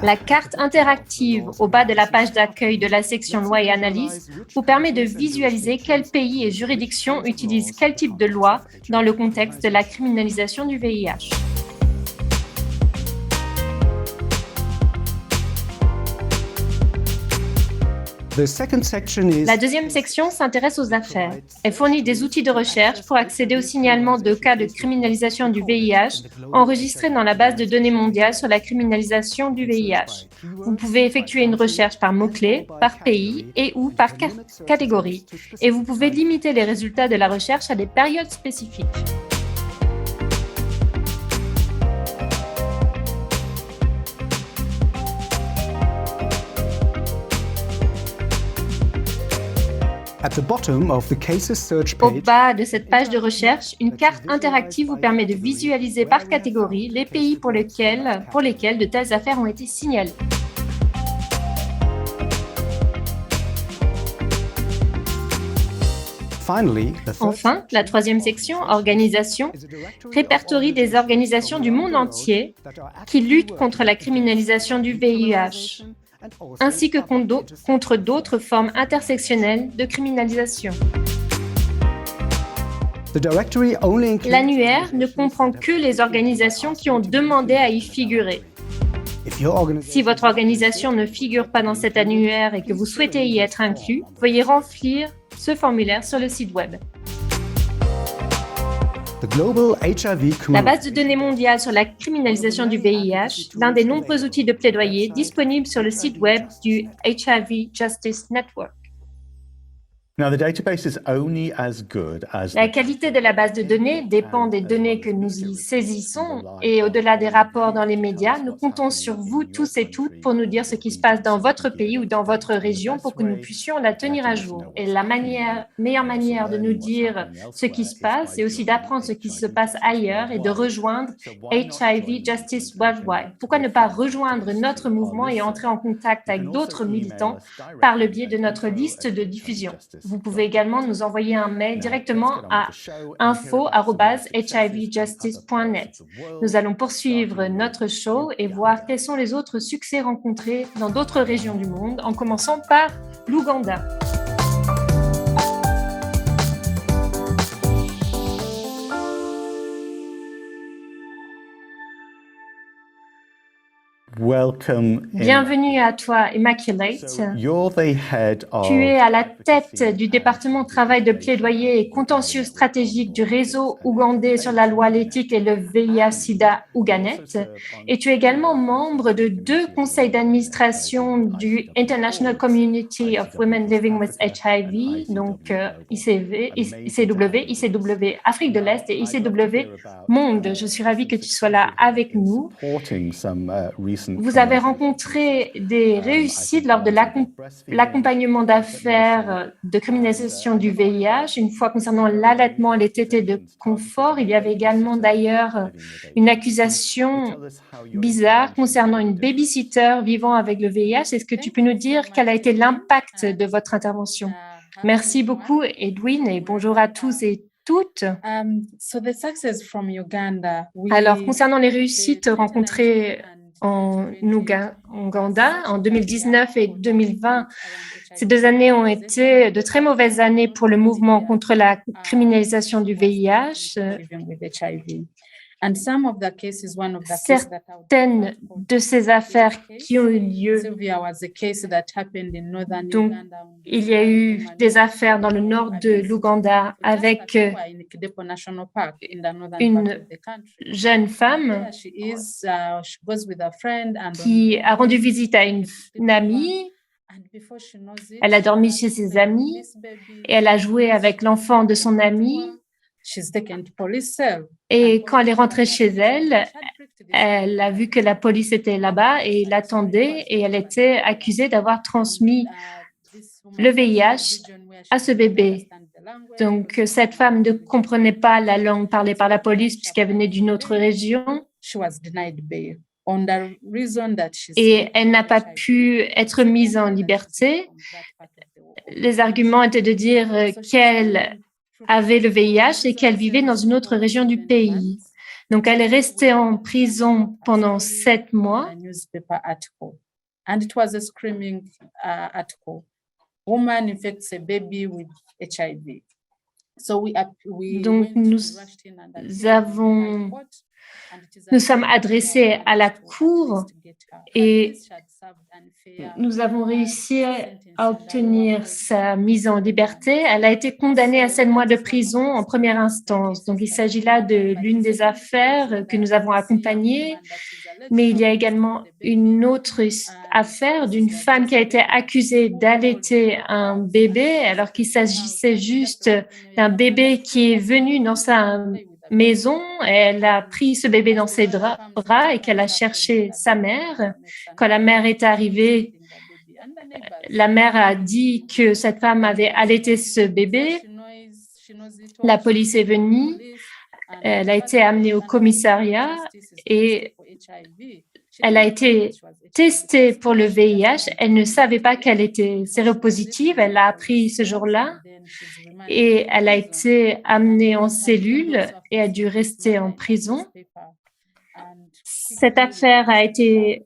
La carte interactive au bas de la page d'accueil de la section Lois et analyse vous permet de visualiser quels pays et juridictions utilisent quel type de loi dans le contexte de la criminalisation du VIH. La deuxième section s'intéresse aux affaires. Elle fournit des outils de recherche pour accéder au signalement de cas de criminalisation du VIH enregistrés dans la base de données mondiale sur la criminalisation du VIH. Vous pouvez effectuer une recherche par mots-clés, par pays et ou par catégorie. Et vous pouvez limiter les résultats de la recherche à des périodes spécifiques. Au bas de cette page de recherche, une carte interactive vous permet de visualiser par catégorie les pays pour lesquels de telles affaires ont été signalées. Enfin, la troisième section, organisation, répertorie des organisations du monde entier qui luttent contre la criminalisation du VIH, ainsi que contre d'autres formes intersectionnelles de criminalisation. L'annuaire ne comprend que les organisations qui ont demandé à y figurer. Si votre organisation ne figure pas dans cet annuaire et que vous souhaitez y être inclus, veuillez remplir ce formulaire sur le site web. La base de données mondiale sur la criminalisation du VIH, l'un des nombreux outils de plaidoyer disponibles sur le site web du HIV Justice Network. La qualité de la base de données dépend des données que nous y saisissons et au-delà des rapports dans les médias, nous comptons sur vous tous et toutes pour nous dire ce qui se passe dans votre pays ou dans votre région pour que nous puissions la tenir à jour. Et la meilleure manière de nous dire ce qui se passe, c'est aussi d'apprendre ce qui se passe ailleurs et de rejoindre HIV Justice Worldwide. Pourquoi ne pas rejoindre notre mouvement et entrer en contact avec d'autres militants par le biais de notre liste de diffusion? Vous pouvez également nous envoyer un mail directement à info@hivjustice.net. Nous allons poursuivre notre show et voir quels sont les autres succès rencontrés dans d'autres régions du monde, en commençant par l'Ouganda. Bienvenue à toi, Immaculate. Tu es à la tête du département travail de plaidoyer et contentieux stratégique du réseau ougandais sur la loi, l'éthique et le VIH-Sida Ouganet. Et tu es également membre de 2 conseils d'administration du International Community of Women Living with HIV, donc ICW Afrique de l'Est et ICW Monde. Je suis ravie que tu sois là avec nous. Vous avez rencontré des réussites lors de l'accompagnement d'affaires de criminalisation du VIH. Une fois concernant l'allaitement et les tétés de confort, il y avait également d'ailleurs une accusation bizarre concernant une babysitter vivant avec le VIH. Est-ce que tu peux nous dire quel a été l'impact de votre intervention? Merci beaucoup, Edwin, et bonjour à tous et toutes. Alors, concernant les réussites rencontrées en Ouganda en 2019 et 2020. Ces 2 années ont été de très mauvaises années pour le mouvement contre la criminalisation du VIH. Certaines de ces affaires qui ont eu lieu, donc il y a eu des affaires dans le nord de l'Ouganda avec une jeune femme qui a rendu visite à une amie. Elle a dormi chez ses amis et elle a joué avec l'enfant de son amie. Et quand elle est rentrée chez elle, elle a vu que la police était là-bas et l'attendait et elle était accusée d'avoir transmis le VIH à ce bébé. Donc, cette femme ne comprenait pas la langue parlée par la police puisqu'elle venait d'une autre région. Et elle n'a pas pu être mise en liberté. Les arguments étaient de dire qu'elle avait le VIH et qu'elle vivait dans une autre région du pays. Donc, elle est restée en prison pendant 7 mois. Donc, nous sommes adressés à la Cour et nous avons réussi à obtenir sa mise en liberté. Elle a été condamnée à 7 mois de prison en première instance. Donc, il s'agit là de l'une des affaires que nous avons accompagnées. Mais il y a également une autre affaire d'une femme qui a été accusée d'allaiter un bébé, alors qu'il s'agissait juste d'un bébé qui est venu dans sa maison. Elle a pris ce bébé dans ses bras et qu'elle a cherché sa mère. Quand la mère est arrivée, la mère a dit que cette femme avait allaité ce bébé. La police est venue. Elle a été amenée au commissariat et elle a été testée pour le VIH. Elle ne savait pas qu'elle était séropositive. Elle l'a appris ce jour-là et elle a été amenée en cellule et a dû rester en prison. Cette affaire a été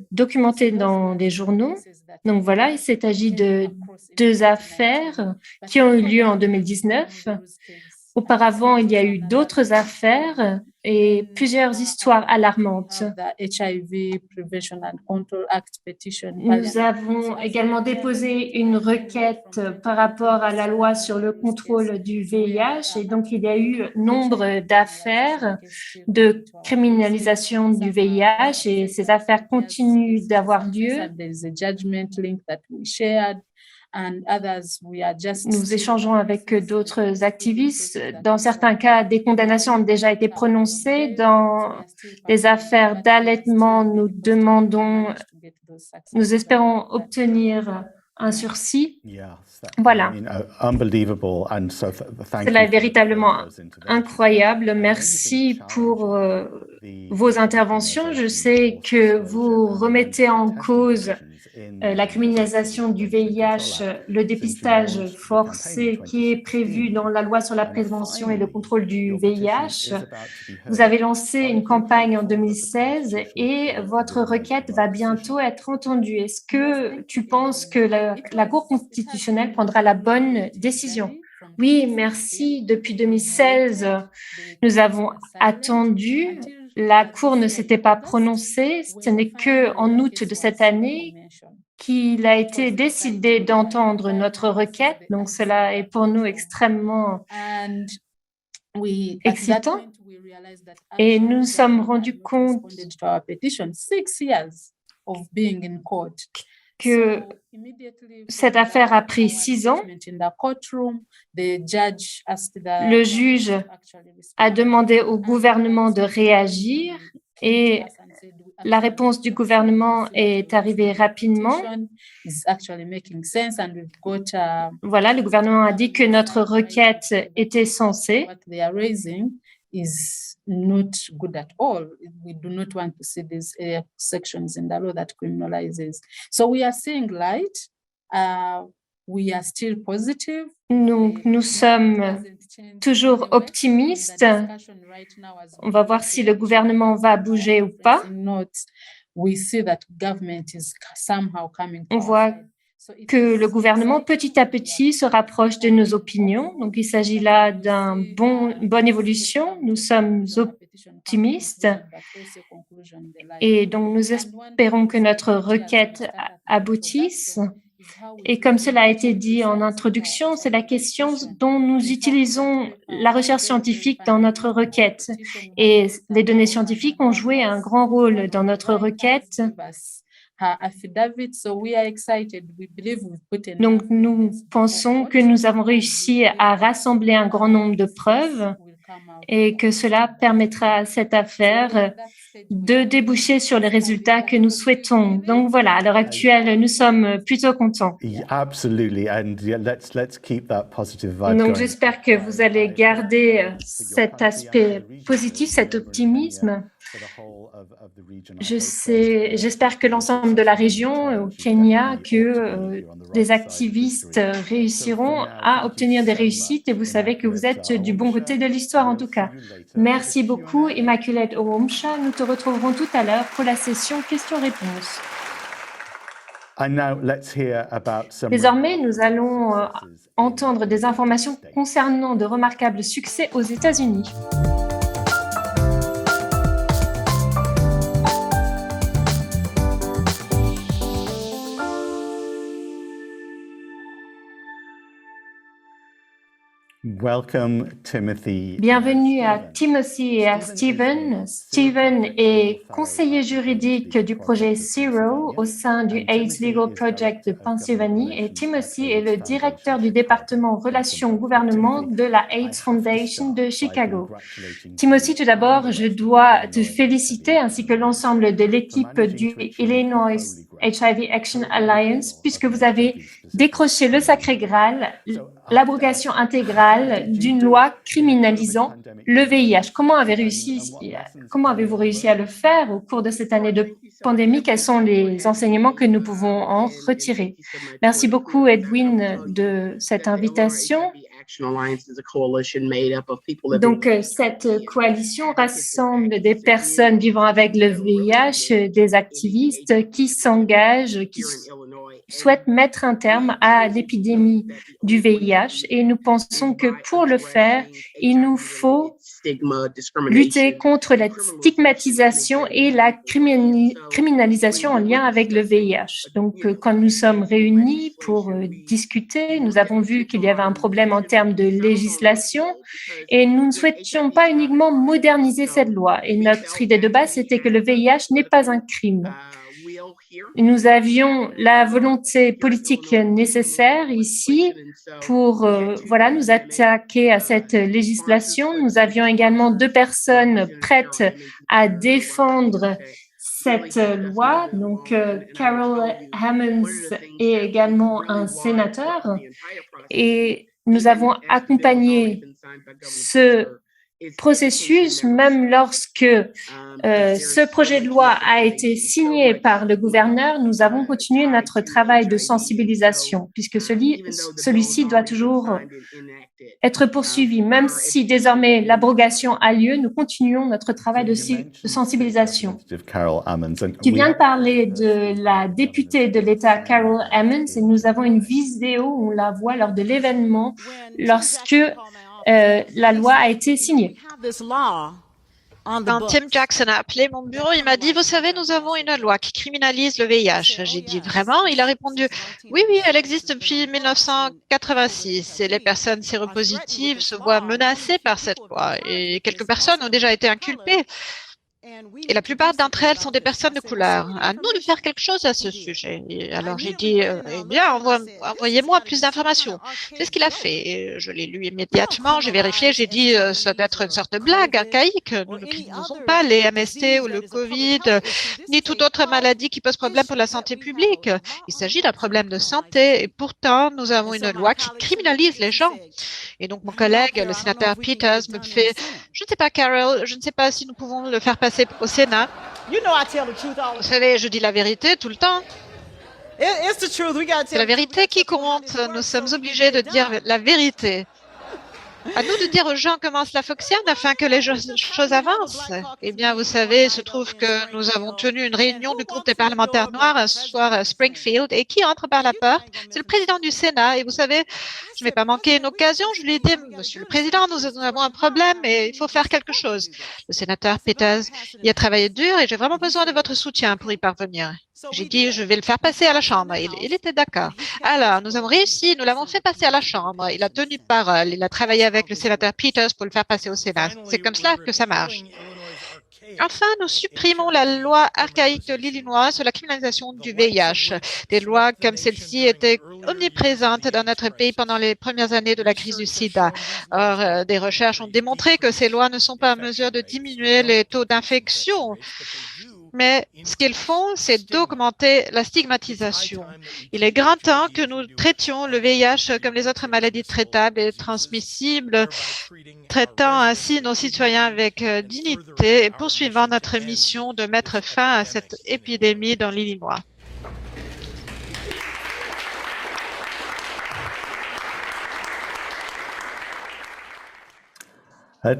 documentée dans des journaux. Donc voilà, il s'agit de 2 affaires qui ont eu lieu en 2019. Auparavant, il y a eu d'autres affaires et plusieurs histoires alarmantes. Nous avons également déposé une requête par rapport à la loi sur le contrôle du VIH et donc il y a eu nombre d'affaires de criminalisation du VIH et ces affaires continuent d'avoir lieu. Nous échangeons avec d'autres activistes. Dans certains cas, des condamnations ont déjà été prononcées. Dans les affaires d'allaitement, nous espérons obtenir un sursis. Voilà. Cela est véritablement incroyable. Merci pour vos interventions. Je sais que vous remettez en cause la criminalisation du VIH, le dépistage forcé qui est prévu dans la loi sur la prévention et le contrôle du VIH. Vous avez lancé une campagne en 2016 et votre requête va bientôt être entendue. Est-ce que tu penses que la Cour constitutionnelle prendra la bonne décision? Oui, merci. Depuis 2016, nous avons attendu. La Cour ne s'était pas prononcée. Ce n'est qu'en août de cette année qu'il a été décidé d'entendre notre requête. Donc, cela est pour nous extrêmement excitant. Et nous nous sommes rendus compte que cette affaire a pris 6 ans. Le juge a demandé au gouvernement de réagir et la réponse du gouvernement est arrivée rapidement. Voilà, le gouvernement a dit que notre requête était sensée. Is not good at all. We do not want to see these sections in the law that criminalizes. So we are seeing light. We are still positive. Donc, nous sommes toujours optimistes. On va voir si le gouvernement va bouger ou pas. On voit que le gouvernement, petit à petit, se rapproche de nos opinions. Donc, il s'agit là d'une bonne évolution. Nous sommes optimistes. Et donc, nous espérons que notre requête aboutisse. Et comme cela a été dit en introduction, c'est la question dont nous utilisons la recherche scientifique dans notre requête. Et les données scientifiques ont joué un grand rôle dans notre requête. Donc, nous pensons que nous avons réussi à rassembler un grand nombre de preuves et que cela permettra à cette affaire de déboucher sur les résultats que nous souhaitons. Donc voilà, à l'heure actuelle, nous sommes plutôt contents. Donc j'espère que vous allez garder cet aspect positif, cet optimisme. J'espère que l'ensemble de la région, au Kenya, que des activistes réussiront à obtenir des réussites et vous savez que vous êtes du bon côté de l'histoire en tout cas. Merci beaucoup, Immaculate Owomsha. Nous te retrouverons tout à l'heure pour la session questions-réponses. Désormais, nous allons entendre des informations concernant de remarquables succès aux États-Unis. Welcome, Timothy. Bienvenue à Timothy et à Stephen. Stephen est conseiller juridique du projet Zero au sein du AIDS Legal Project de Pennsylvanie et Timothy est le directeur du département Relations Gouvernement de la AIDS Foundation de Chicago. Timothy, tout d'abord, je dois te féliciter ainsi que l'ensemble de l'équipe du Illinois HIV Action Alliance puisque vous avez décroché le Sacré Graal, l'abrogation intégrale d'une loi criminalisant le VIH. Comment avez-vous réussi à le faire au cours de cette année de pandémie? Quels sont les enseignements que nous pouvons en retirer? Merci beaucoup, Edwin, de cette invitation. Donc, cette coalition rassemble des personnes vivant avec le VIH, des activistes qui s'engagent, qui souhaitent mettre un terme à l'épidémie du VIH et nous pensons que pour le faire, il nous faut lutter contre la stigmatisation et la criminalisation en lien avec le VIH. Donc, quand nous sommes réunis pour discuter, nous avons vu qu'il y avait un problème en termes de législation et nous ne souhaitions pas uniquement moderniser cette loi. Et notre idée de base, c'était que le VIH n'est pas un crime. Nous avions la volonté politique nécessaire ici pour nous attaquer à cette législation. Nous avions également 2 personnes prêtes à défendre cette loi, donc Carol Hammonds est également un sénateur et nous avons accompagné ce processus, même lorsque ce projet de loi a été signé par le gouverneur, nous avons continué notre travail de sensibilisation, puisque celui-ci doit toujours être poursuivi. Même si désormais l'abrogation a lieu, nous continuons notre travail de sensibilisation. Tu viens de parler de la députée de l'État, Carol Hammonds, et nous avons une vidéo où on la voit lors de l'événement lorsque la loi a été signée. Quand Tim Jackson a appelé mon bureau, il m'a dit, vous savez, nous avons une loi qui criminalise le VIH. J'ai dit, vraiment? Il a répondu, oui, elle existe depuis 1986 et les personnes séropositives se voient menacées par cette loi et quelques personnes ont déjà été inculpées. Et la plupart d'entre elles sont des personnes de couleur. À nous de faire quelque chose à ce sujet. Et alors j'ai dit, eh bien, envoyez-moi plus d'informations. C'est ce qu'il a fait. Et je l'ai lu immédiatement, j'ai vérifié, j'ai dit, ça doit être une sorte de blague archaïque. Nous ne criminalisons pas les MST ou le Covid, ni toute autre maladie qui pose problème pour la santé publique. Il s'agit d'un problème de santé et pourtant, nous avons une loi qui criminalise les gens. Et donc, mon collègue, le sénateur Peters, me fait, je ne sais pas, Carol, je ne sais pas si nous pouvons le faire passer au Sénat. Vous savez, je dis la vérité tout le temps. C'est la vérité qui compte. Nous sommes obligés de dire la vérité. À nous de dire aux gens comment cela fonctionne afin que les choses avancent. Eh bien, vous savez, il se trouve que nous avons tenu une réunion du groupe des parlementaires noirs un soir à Springfield et qui entre par la porte? C'est le président du Sénat. Et vous savez, je n'ai pas manqué une occasion. Je lui ai dit, Monsieur le Président, nous avons un problème et il faut faire quelque chose. Le sénateur Peters y a travaillé dur et j'ai vraiment besoin de votre soutien pour y parvenir. J'ai dit, je vais le faire passer à la Chambre. Il était d'accord. Alors, nous avons réussi, nous l'avons fait passer à la Chambre. Il a tenu parole. Il a travaillé avec le sénateur Peters pour le faire passer au Sénat. C'est comme cela que ça marche. Enfin, nous supprimons la loi archaïque de l'Illinois sur la criminalisation du VIH. Des lois comme celle-ci étaient omniprésentes dans notre pays pendant les premières années de la crise du sida. Or, des recherches ont démontré que ces lois ne sont pas en mesure de diminuer les taux d'infection. Mais ce qu'ils font, c'est d'augmenter la stigmatisation. Il est grand temps que nous traitions le VIH comme les autres maladies traitables et transmissibles, traitant ainsi nos citoyens avec dignité et poursuivant notre mission de mettre fin à cette épidémie dans l'Illinois.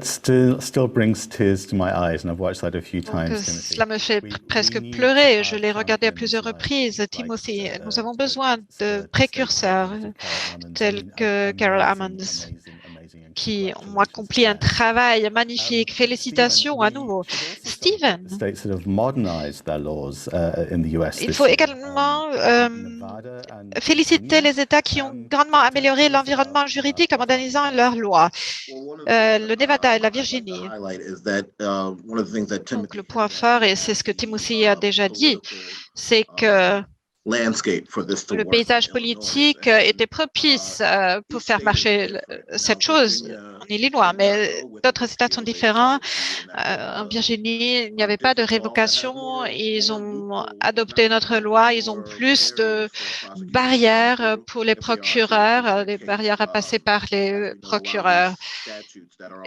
Still brings tears to my eyes, and I've watched that a few times. Cela me fait presque pleurer. Je l'ai regardé à plusieurs reprises. Timothy, nous avons besoin de précurseurs tels que Carol Hammonds. qui ont accompli un travail magnifique. Félicitations à nouveau. Stephen, il faut également féliciter les États qui ont grandement amélioré l'environnement juridique en modernisant leurs lois. Le Nevada et la Virginie. Donc, le point fort, et c'est ce que Timothy a déjà dit, c'est que le paysage politique était propice pour faire marcher cette chose en Illinois, mais d'autres États sont différents. En Virginie, il n'y avait pas de révocation. Ils ont adopté notre loi. Ils ont plus de barrières pour les procureurs, des barrières à passer par les procureurs.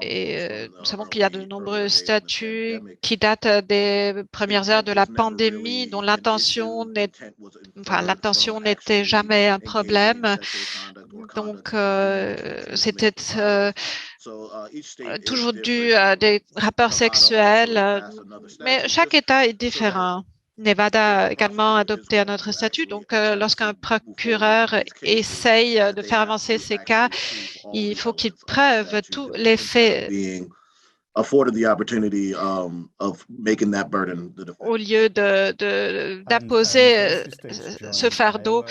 Et nous savons qu'il y a de nombreux statuts qui datent des premières heures de la pandémie, dont l'intention n'était jamais un problème. Donc, c'était toujours dû à des rapports sexuels, mais chaque État est différent. Nevada a également adopté un autre statut. Donc, lorsqu'un procureur essaye de faire avancer ces cas, il faut qu'il prouve tous les faits au lieu d'imposer ce fardeau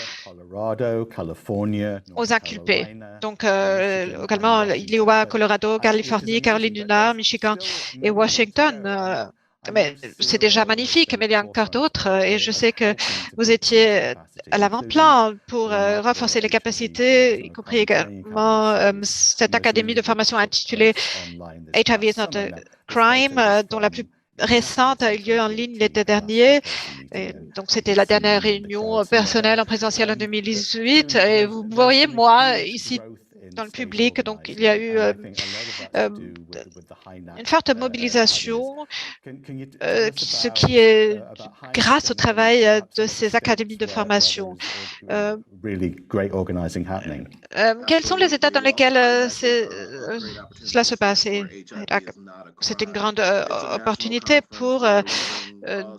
aux inculpés. Donc, également, l'Iowa, Colorado, Californie, Caroline du Nord, Michigan et Washington. Mais c'est déjà magnifique, mais il y a encore d'autres. Et je sais que vous étiez à l'avant-plan pour renforcer les capacités, y compris également cette académie de formation intitulée HIV is not a crime, dont la plus récente a eu lieu en ligne l'été dernier. Et donc, c'était la dernière réunion personnelle en présentiel en 2018. Et vous voyez, moi, ici, dans le public, donc il y a eu une forte mobilisation, ce qui est grâce au travail de ces académies de formation. Quels sont les États dans lesquels cela se passe? C'est une grande opportunité pour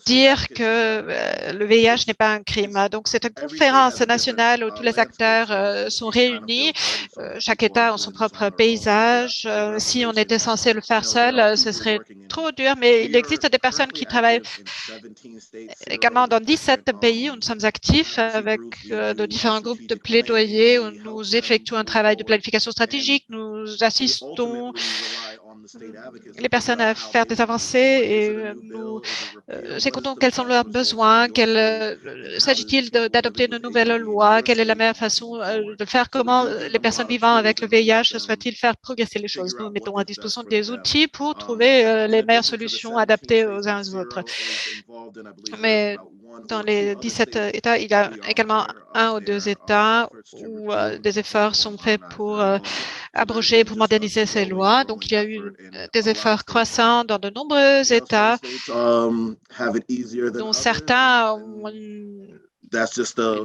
dire que le VIH n'est pas un crime. Donc, c'est une conférence nationale où tous les acteurs sont réunis. Chaque État a son propre paysage. Si on était censé le faire seul, ce serait trop dur, mais il existe des personnes qui travaillent également dans 17 pays où nous sommes actifs avec de différents groupes de plaidoyer où nous effectuons un travail de planification stratégique. Nous assistons les personnes à faire des avancées et nous écoutons quels sont leurs besoins, s'agit-il d'adopter de nouvelles lois, quelle est la meilleure façon de le faire, comment les personnes vivant avec le VIH souhaitent-ils faire progresser les choses. Nous mettons à disposition des outils pour trouver les meilleures solutions adaptées aux uns aux autres. Mais dans les 17 États, il y a également 1 ou 2 États où des efforts sont faits pour abroger, pour moderniser ces lois. Donc, il y a eu des efforts croissants dans de nombreux États, dont certains ont une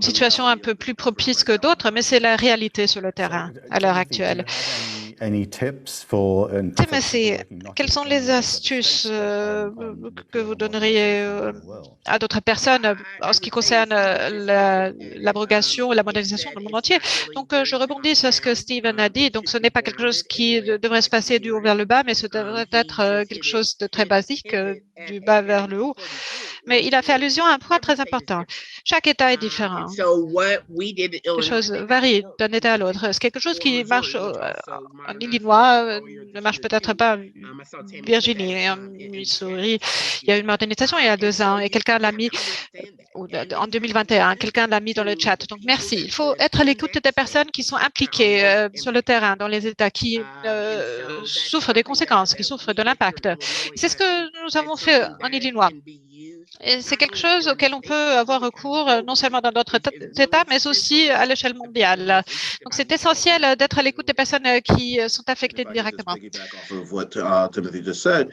situation un peu plus propice que d'autres, mais c'est la réalité sur le terrain à l'heure actuelle. Timothy, quelles sont les astuces que vous donneriez à d'autres personnes en ce qui concerne l'abrogation et la modernisation dans le monde entier? Donc, je rebondis sur ce que Stephen a dit. Donc, ce n'est pas quelque chose qui devrait se passer du haut vers le bas, mais ce devrait être quelque chose de très basique, du bas vers le haut. Mais il a fait allusion à un point très important. Chaque État est différent. Les choses varient d'un État à l'autre. C'est quelque chose qui marche en Illinois, ne marche peut-être pas en Virginie, en Missouri. Il y a eu une modernisation il y a 2 ans et quelqu'un l'a mis en 2021. Quelqu'un l'a mis dans le chat. Donc, merci. Il faut être à l'écoute des personnes qui sont impliquées sur le terrain, dans les États, qui souffrent des conséquences, qui souffrent de l'impact. C'est ce que nous avons fait en Illinois. Et c'est quelque chose auquel on peut avoir recours non seulement dans d'autres États, mais aussi à l'échelle mondiale. Donc, c'est essentiel d'être à l'écoute des personnes qui sont affectées directement.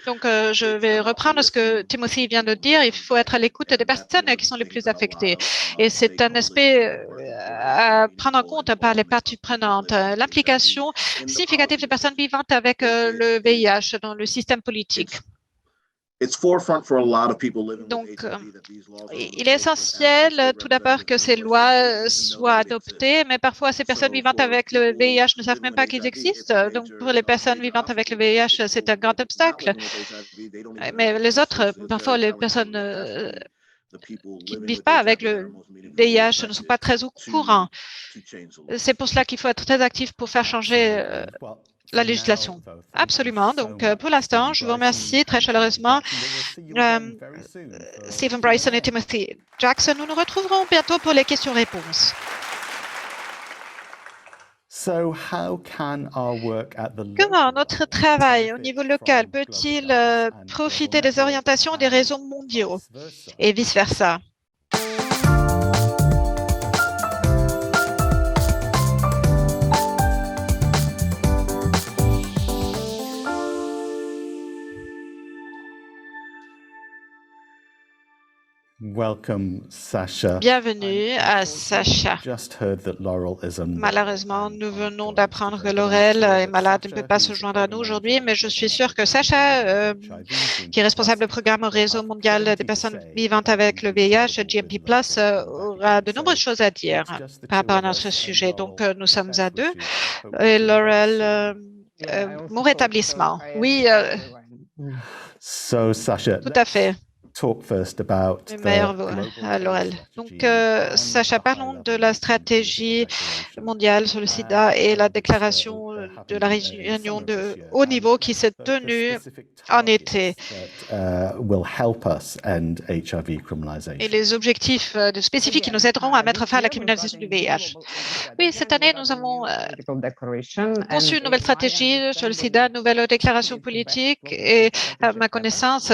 Donc, je vais reprendre ce que Timothy vient de dire. Il faut être à l'écoute des personnes qui sont les plus affectées. Et c'est un aspect à prendre en compte par les parties prenantes. L'implication significative des personnes vivantes avec le VIH dans le système politique. Donc, il est essentiel tout d'abord que ces lois soient adoptées, mais parfois ces personnes vivantes avec le VIH ne savent même pas qu'ils existent. Donc, pour les personnes vivantes avec le VIH, c'est un grand obstacle. Mais les autres, parfois les personnes qui ne vivent pas avec le VIH ne sont pas très au courant. C'est pour cela qu'il faut être très actif pour faire changer la législation. Absolument. Donc, pour l'instant, je vous remercie très chaleureusement. Stephen Bryson et Timothy Jackson, nous nous retrouverons bientôt pour les questions-réponses. Comment notre travail au niveau local peut-il profiter des orientations des réseaux mondiaux et vice-versa? Bienvenue à Sacha. Malheureusement, nous venons d'apprendre que Laurel est malade et ne peut pas se joindre à nous aujourd'hui, mais je suis sûre que Sacha, qui est responsable du programme au réseau mondial des personnes vivantes avec le VIH, GMP+, aura de nombreuses choses à dire par rapport à notre sujet. Donc, nous sommes à deux. Et Laurel, mon rétablissement. Oui, tout à fait. Laurel. Donc, Sacha, parlons de la stratégie mondiale sur le sida et la déclaration de la réunion de haut niveau qui s'est tenue en été. Et les objectifs spécifiques qui nous aideront à mettre fin à la criminalisation du VIH. Oui, cette année, nous avons conçu une nouvelle stratégie sur le sida, une nouvelle déclaration politique et à ma connaissance,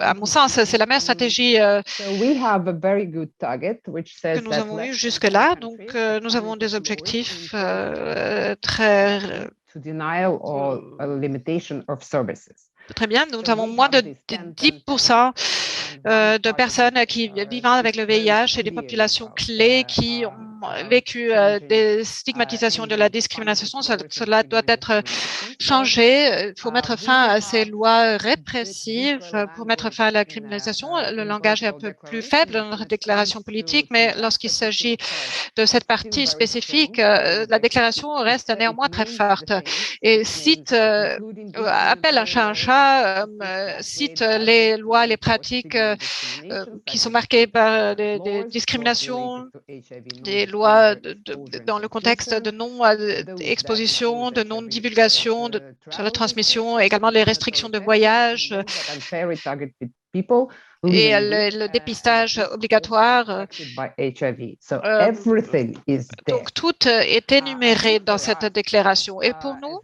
à mon sens, c'est la meilleure stratégie que nous avons eue jusque-là. Donc, nous avons des objectifs très bien. Nous avons moins de 10% de personnes qui vivent avec le VIH et des populations clés qui ont vécu des stigmatisations de la discrimination. Cela doit être changé. Il faut mettre fin à ces lois répressives pour mettre fin à la criminalisation. Le langage est un peu plus faible dans notre déclaration politique, mais lorsqu'il s'agit de cette partie spécifique, la déclaration reste néanmoins très forte et cite, appelle un chat, cite les lois, les pratiques qui sont marquées par des discriminations, des lois dans le contexte de non-exposition, de non-divulgation sur la transmission, également les restrictions de voyage et le dépistage obligatoire. Donc, tout est énuméré dans cette déclaration. Et pour nous,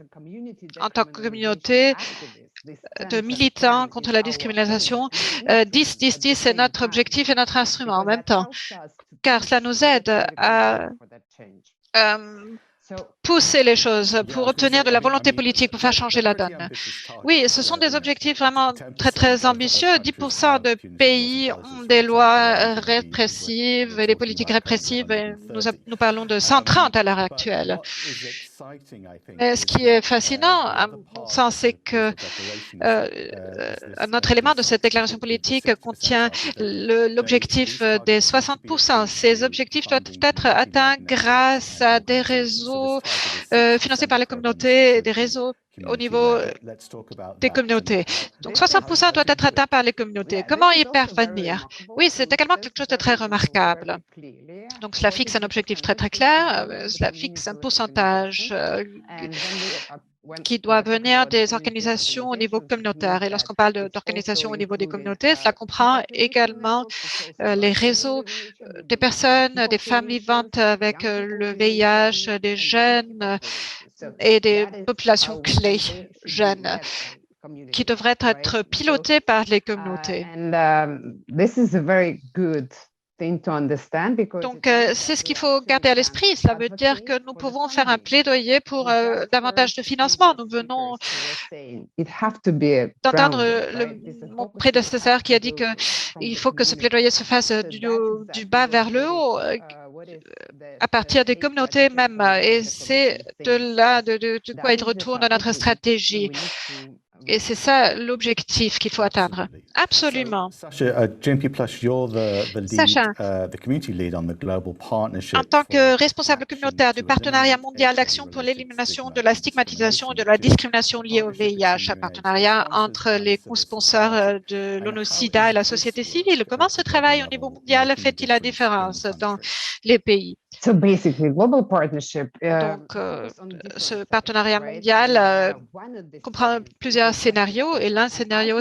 en tant que communauté de militants contre la discrimination, 10-10-10, c'est notre objectif et notre instrument en même temps, car cela nous aide à pousser les choses pour obtenir de la volonté politique, pour faire changer la donne. Oui, ce sont des objectifs vraiment très, très ambitieux. 10% de pays ont des lois répressives et des politiques répressives. Et nous parlons de 130 à l'heure actuelle. Mais ce qui est fascinant, à mon sens, c'est que un autre élément de cette déclaration politique contient l'objectif des 60%. Ces objectifs doivent être atteints grâce à des réseaux financés par les communautés, des réseaux au niveau des communautés. Donc, 60% doit être atteint par les communautés. Comment y parvenir? Oui, c'est également quelque chose de très remarquable. Donc, cela fixe un objectif très, très clair. Cela fixe un pourcentage qui doit venir des organisations au niveau communautaire. Et lorsqu'on parle d'organisations au niveau des communautés, cela comprend également les réseaux des personnes, des femmes vivantes avec le VIH, des jeunes et des populations clés jeunes qui devraient être pilotées par les communautés. Donc, c'est ce qu'il faut garder à l'esprit. Cela veut dire que nous pouvons faire un plaidoyer pour davantage de financement. Nous venons d'entendre mon prédécesseur qui a dit qu'il faut que ce plaidoyer se fasse du bas vers le haut, à partir des communautés même. Et c'est de là de quoi il retourne notre stratégie. Et c'est ça l'objectif qu'il faut atteindre. Absolument. Sasha, GMP Plus, you're the lead, Sacha, the community lead on the global partnership en tant que for responsable action communautaire du to partenariat eliminate mondial d'action pour HIV-related l'élimination de stigma la and stigmatisation et de discrimination la to discrimination liée au partnership VIH, un between UNAIDS, the partenariat sponsors entre and les civil co-sponsors society. de And how l'ONU-SIDA et is la this société work civile. Comment ce at the global travail au niveau level mondial making a fait-il la difference in différence dans country? les pays? So basically, global partnership Donc, ce partenariat mondial comprend plusieurs scénarios et l'un scénario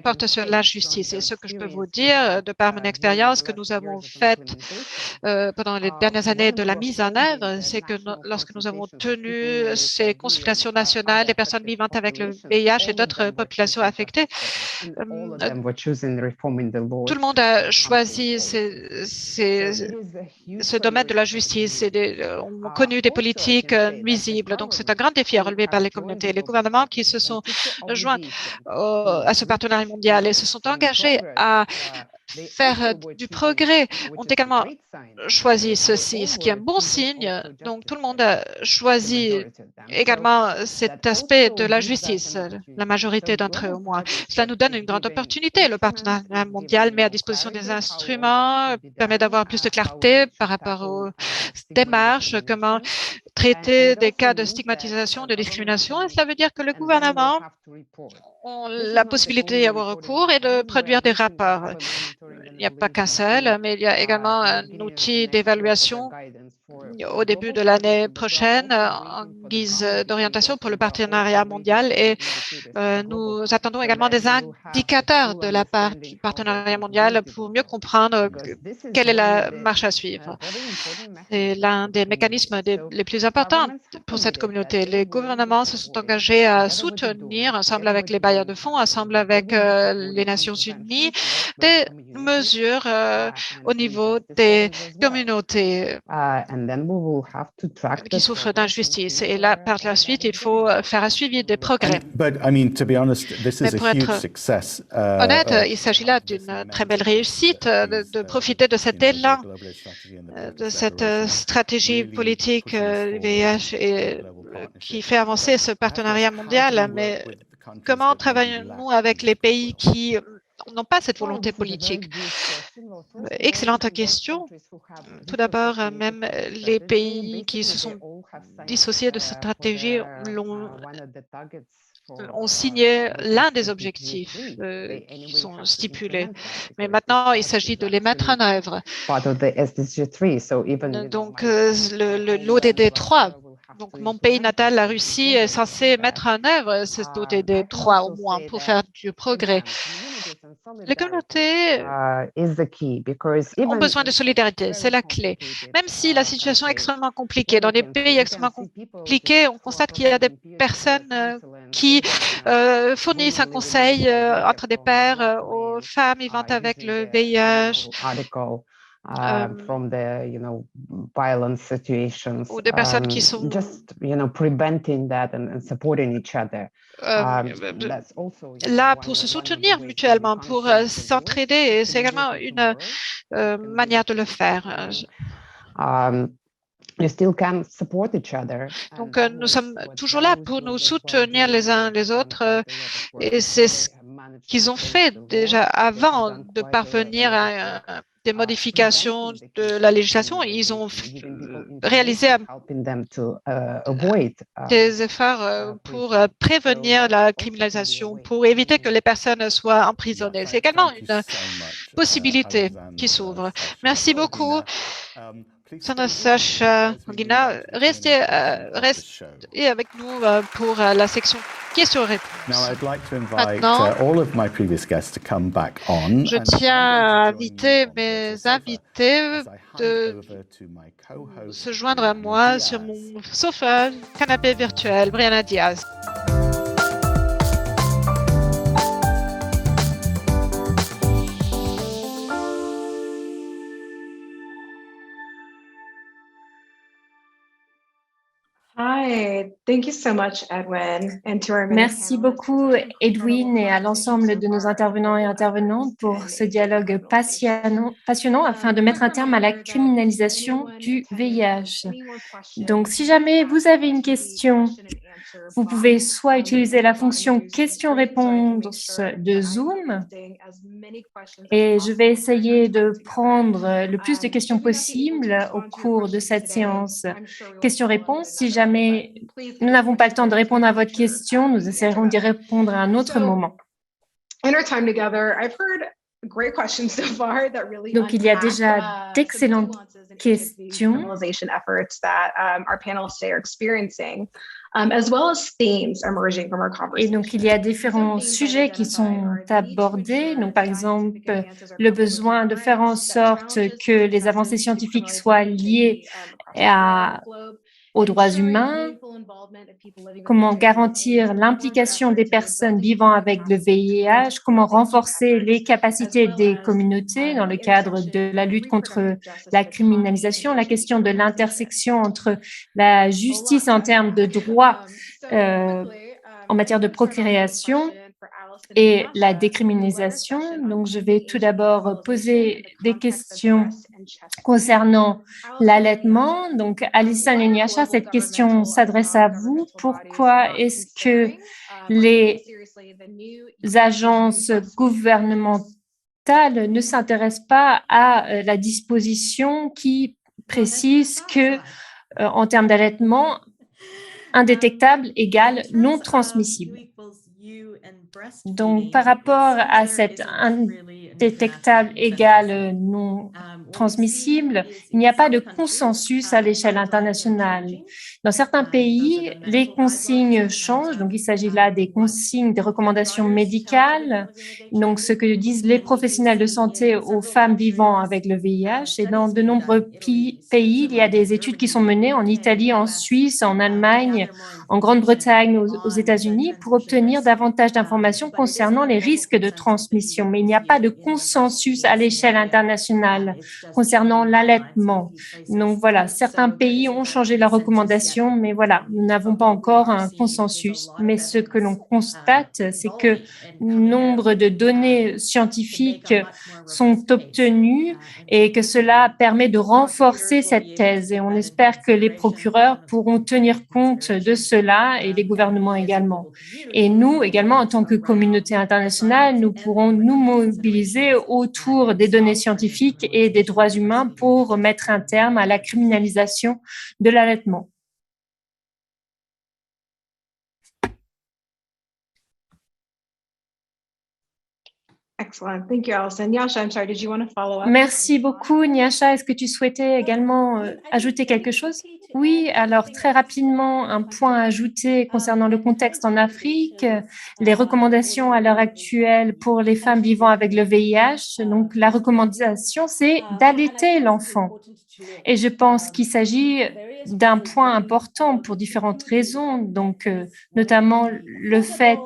porte sur la justice. Et ce que je peux vous dire de par mon expérience que nous avons faite pendant les dernières années de la mise en œuvre, c'est que lorsque nous avons tenu ces consultations nationales des personnes vivantes avec le VIH et d'autres populations affectées, tout le monde a choisi ce domaine de la justice et ont connu des politiques nuisibles. Donc, c'est un grand défi à relever par les communautés. Les gouvernements qui se sont joints à ce partenariat mondial et se sont engagés à faire du progrès ont également choisi ceci, ce qui est un bon signe. Donc, tout le monde a choisi également cet aspect de la justice, la majorité d'entre eux au moins. Cela nous donne une grande opportunité. Le partenariat mondial met à disposition des instruments, permet d'avoir plus de clarté par rapport aux démarches, comment traiter des cas de stigmatisation, de discrimination. Et cela veut dire que le gouvernement ont la possibilité d'y avoir recours et de produire des rapports. Il n'y a pas qu'un seul, mais il y a également un outil d'évaluation au début de l'année prochaine en guise d'orientation pour le partenariat mondial et nous attendons également des indicateurs de la part du partenariat mondial pour mieux comprendre quelle est la marche à suivre. C'est l'un des mécanismes les plus importants pour cette communauté. Les gouvernements se sont engagés à soutenir, ensemble avec les bailleurs de fonds, ensemble avec les Nations Unies, des mesures au niveau des communautés qui souffrent d'injustice. Et là, par la suite, il faut faire un suivi des progrès. But I mean, to be honest, this Mais is pour a huge être success. honnête, il s'agit là d'une très belle réussite de profiter de cet élan, de cette stratégie politique VIH et qui fait avancer ce partenariat mondial. Mais comment travaillons-nous avec les pays qui n'ont pas cette volonté politique? Excellente question. Tout d'abord, même les pays qui se sont dissociés de cette stratégie ont signé l'un des objectifs qui sont stipulés. Mais maintenant, il s'agit de les mettre en œuvre. Donc, l'ODD 3, donc mon pays natal, la Russie, est censé mettre en œuvre cet ODD 3 au moins pour faire du progrès. Les communautés ont besoin de solidarité, c'est la clé. Même si la situation est extrêmement compliquée, dans des pays extrêmement compliqués, on constate qu'il y a des personnes qui fournissent un conseil entre des pairs aux femmes vivant avec le VIH. Ou des personnes qui sont là pour se soutenir mutuellement, pour s'entraider. Et c'est également une manière de le faire. Donc, nous sommes toujours là pour nous soutenir les uns les autres et c'est ce qu'ils ont fait déjà avant de parvenir à des modifications de la législation. Ils ont réalisé des efforts pour prévenir la criminalisation, pour éviter que les personnes soient emprisonnées. C'est également une possibilité qui s'ouvre. Merci beaucoup. Sandra Sacha Gina, restez avec nous pour la section questions-réponses. Maintenant, je tiens à inviter mes invités de se joindre à moi sur mon sofa, canapé virtuel. Brianna Diaz. Merci beaucoup, Edwin, et à l'ensemble de nos intervenants et intervenantes pour ce dialogue passionnant afin de mettre un terme à la criminalisation du VIH. Donc, si jamais vous avez une question Vous pouvez soit utiliser la fonction questions-réponses de Zoom, et je vais essayer de prendre le plus de questions possible au cours de cette séance questions-réponses. Si jamais nous n'avons pas le temps de répondre à votre question, nous essaierons d'y répondre à un autre moment. Donc, il y a déjà d'excellentes questions. Et donc, il y a différents sujets qui sont abordés. Donc, par exemple, le besoin de faire en sorte que les avancées scientifiques soient liées aux droits humains, comment garantir l'implication des personnes vivant avec le VIH, comment renforcer les capacités des communautés dans le cadre de la lutte contre la criminalisation, la question de l'intersection entre la justice en termes de droits en matière de procréation et la décriminalisation. Donc, je vais tout d'abord poser des questions concernant l'allaitement. Donc, Alison et Nyasha, cette question s'adresse à vous. Pourquoi est-ce que les agences gouvernementales ne s'intéressent pas à la disposition qui précise que, en termes d'allaitement, indétectable égale non transmissible? Donc, par rapport à cette indétectable égale non transmissible, il n'y a pas de consensus à l'échelle internationale. Dans certains pays, les consignes changent. Donc, il s'agit là des consignes, des recommandations médicales. Donc, ce que disent les professionnels de santé aux femmes vivant avec le VIH. Et dans de nombreux pays, il y a des études qui sont menées en Italie, en Suisse, en Allemagne, en Grande-Bretagne, aux États-Unis, pour obtenir davantage d'informations concernant les risques de transmission. Mais il n'y a pas de consensus à l'échelle internationale concernant l'allaitement. Donc voilà, certains pays ont changé leurs recommandations, mais voilà, nous n'avons pas encore un consensus. Mais ce que l'on constate, c'est que nombre de données scientifiques sont obtenues et que cela permet de renforcer cette thèse. Et on espère que les procureurs pourront tenir compte de cela et les gouvernements également. Et nous, également, en tant que communauté internationale, nous pourrons nous mobiliser autour des données scientifiques et des droits humains pour mettre un terme à la criminalisation de l'allaitement. Excellent. Thank you, Alison. Nyasha, I'm sorry, did you want to follow up? Merci beaucoup, Nyasha. Est-ce que tu souhaitais également ajouter quelque chose? Oui, alors très rapidement, un point à ajouter concernant le contexte en Afrique, les recommandations à l'heure actuelle pour les femmes vivant avec le VIH. Donc, la recommandation, c'est d'allaiter l'enfant. Et je pense qu'il s'agit d'un point important pour différentes raisons, donc notamment le fait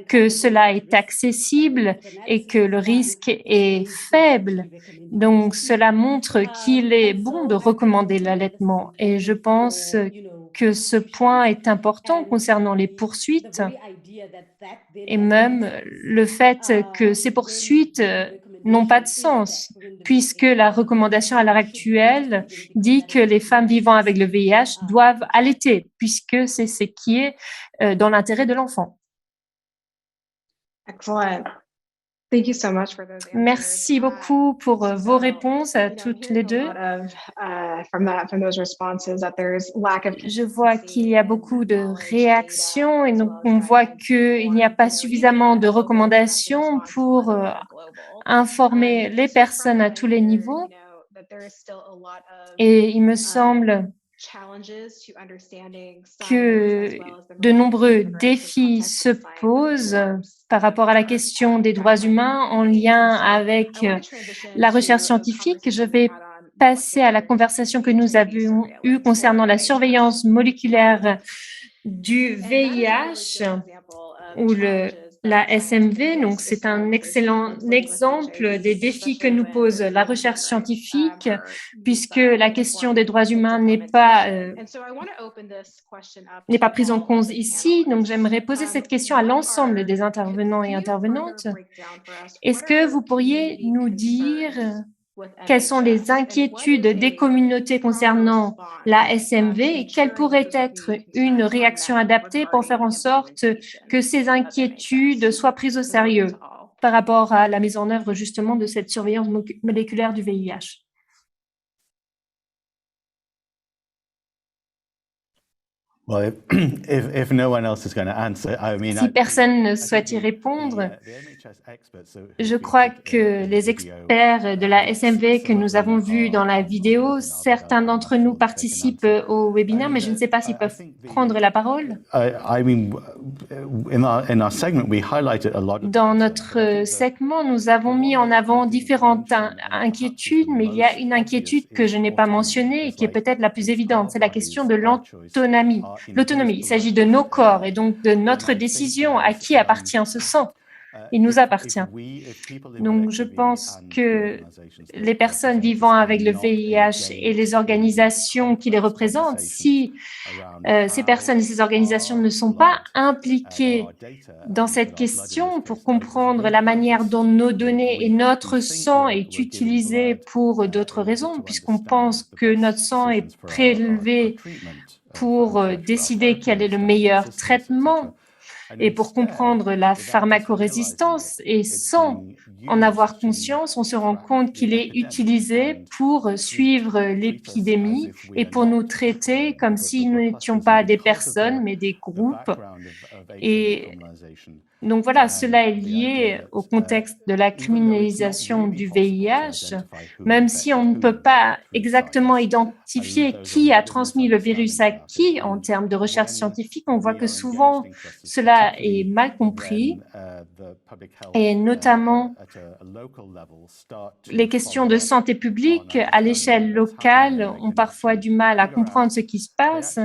que cela est accessible et que le risque est faible. Donc, cela montre qu'il est bon de recommander l'allaitement. Et je pense que ce point est important concernant les poursuites et même le fait que ces poursuites n'ont pas de sens, puisque la recommandation à l'heure actuelle dit que les femmes vivant avec le VIH doivent allaiter, puisque c'est ce qui est dans l'intérêt de l'enfant. Excellent. Thank you so much for those answers. Merci beaucoup pour vos réponses à toutes les deux. Je vois qu'il y a beaucoup de réactions et donc on voit qu'il n'y a pas suffisamment de recommandations pour informer les personnes à tous les niveaux. Et il me semble que de nombreux défis se posent par rapport à la question des droits humains en lien avec la recherche scientifique. Je vais passer à la conversation que nous avions eue concernant la surveillance moléculaire du VIH ou la SMV. Donc, c'est un excellent exemple des défis que nous pose la recherche scientifique, puisque la question des droits humains n'est pas prise en compte ici. Donc, j'aimerais poser cette question à l'ensemble des intervenants et intervenantes. Est-ce que vous pourriez nous dire quelles sont les inquiétudes des communautés concernant la SMV et quelle pourrait être une réaction adaptée pour faire en sorte que ces inquiétudes soient prises au sérieux par rapport à la mise en œuvre justement de cette surveillance moléculaire du VIH. Well, if no one else is going to answer, I mean, Si personne ne souhaite y répondre, je crois que les experts de la SMV que nous avons vus dans la vidéo, certains d'entre nous participent au webinaire, mais je ne sais pas s'ils peuvent prendre la parole. Dans notre segment, nous avons mis en avant différentes inquiétudes, mais il y a une inquiétude que je n'ai pas mentionnée et qui est peut-être la plus évidente, c'est la question de l'autonomie. L'autonomie, il s'agit de nos corps et donc de notre décision à qui appartient ce sang. Il nous appartient. Donc, je pense que les personnes vivant avec le VIH et les organisations qui les représentent, si ces personnes et ces organisations ne sont pas impliquées dans cette question pour comprendre la manière dont nos données et notre sang est utilisé pour d'autres raisons, puisqu'on pense que notre sang est prélevé pour décider quel est le meilleur traitement et pour comprendre la pharmacorésistance. Et sans en avoir conscience, on se rend compte qu'il est utilisé pour suivre l'épidémie et pour nous traiter comme si nous n'étions pas des personnes, mais des groupes. Et donc voilà, cela est lié au contexte de la criminalisation du VIH. Même si on ne peut pas exactement identifier qui a transmis le virus à qui en termes de recherche scientifique, on voit que souvent cela est mal compris et notamment les questions de santé publique à l'échelle locale ont parfois du mal à comprendre ce qui se passe.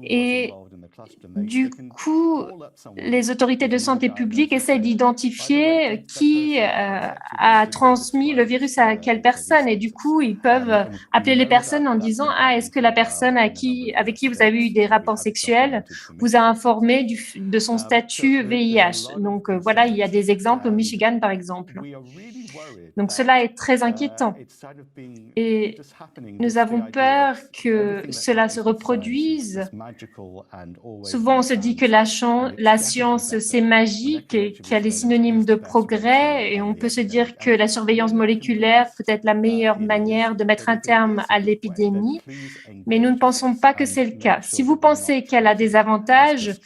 Et du coup, les autorités de santé publique essaient d'identifier qui a transmis le virus à quelle personne. Et du coup, ils peuvent appeler les personnes en disant « Ah, est-ce que la personne avec qui vous avez eu des rapports sexuels vous a informé de son statut VIH ?» Donc voilà, il y a des exemples au Michigan, par exemple. Donc cela est très inquiétant. Et nous avons peur que cela se reproduise. Souvent, on se dit que la science, c'est magique et qu'elle est synonyme de progrès. Et on peut se dire que la surveillance moléculaire peut être la meilleure manière de mettre un terme à l'épidémie. Mais nous ne pensons pas que c'est le cas. Si vous pensez qu'elle a des avantages,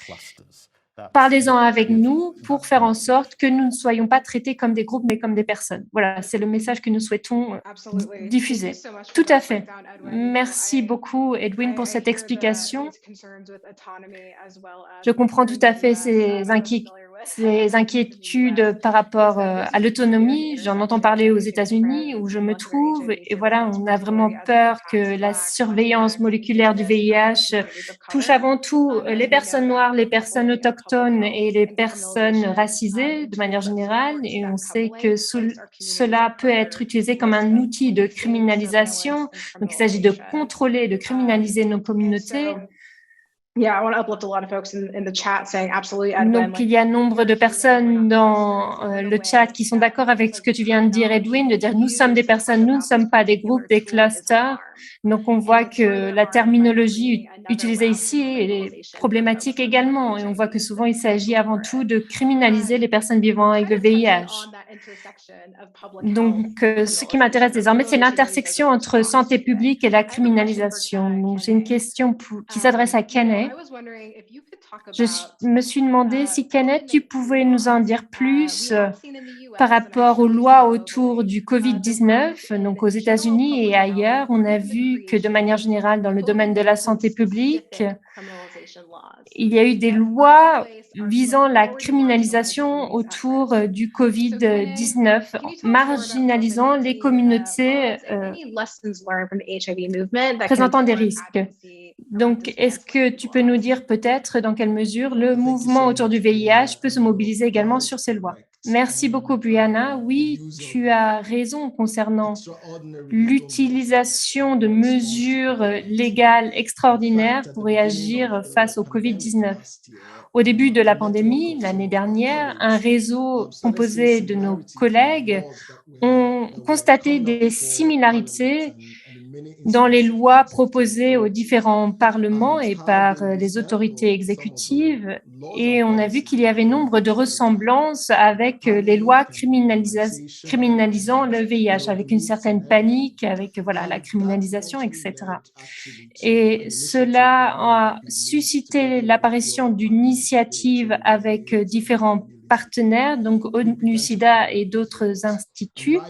parlez-en avec nous pour faire en sorte que nous ne soyons pas traités comme des groupes, mais comme des personnes. Voilà, c'est le message que nous souhaitons diffuser. Tout à fait. Merci beaucoup, Edwin, pour cette explication. Je comprends tout à fait ces inquiétudes par rapport à l'autonomie. J'en entends parler aux États-Unis où je me trouve. Et voilà, on a vraiment peur que la surveillance moléculaire du VIH touche avant tout les personnes noires, les personnes autochtones et les personnes racisées de manière générale. Et on sait que cela peut être utilisé comme un outil de criminalisation. Donc, il s'agit de contrôler, de criminaliser nos communautés. Donc, il y a nombre de personnes dans le chat qui sont d'accord avec ce que tu viens de dire, Edwin, de dire nous sommes des personnes, nous ne sommes pas des groupes, des clusters. Donc, on voit que la terminologie utilisée ici est problématique également. Et on voit que souvent, il s'agit avant tout de criminaliser les personnes vivant avec le VIH. Donc, ce qui m'intéresse désormais, c'est l'intersection entre santé publique et la criminalisation. Donc, j'ai une question qui s'adresse à Kenneth. Je me suis demandé si, Kenneth, tu pouvais nous en dire plus par rapport aux lois autour du COVID-19. Donc, aux États-Unis et ailleurs, on a vu que de manière générale, dans le domaine de la santé publique, il y a eu des lois visant la criminalisation autour du COVID-19, marginalisant les communautés présentant des risques. Donc, est-ce que tu peux nous dire peut-être dans quelle mesure le mouvement autour du VIH peut se mobiliser également sur ces lois? Merci beaucoup, Brianna. Oui, tu as raison concernant l'utilisation de mesures légales extraordinaires pour réagir face au COVID-19. Au début de la pandémie, l'année dernière, un réseau composé de nos collègues ont avons constaté des similarités dans les lois proposées aux différents parlements et par les autorités exécutives, et on a vu qu'il y avait nombre de ressemblances avec les lois criminalisant le VIH, avec une certaine panique, avec la criminalisation, etc. Et cela a suscité l'apparition d'une initiative avec différents partenaires, donc ONU-SIDA et d'autres instituts.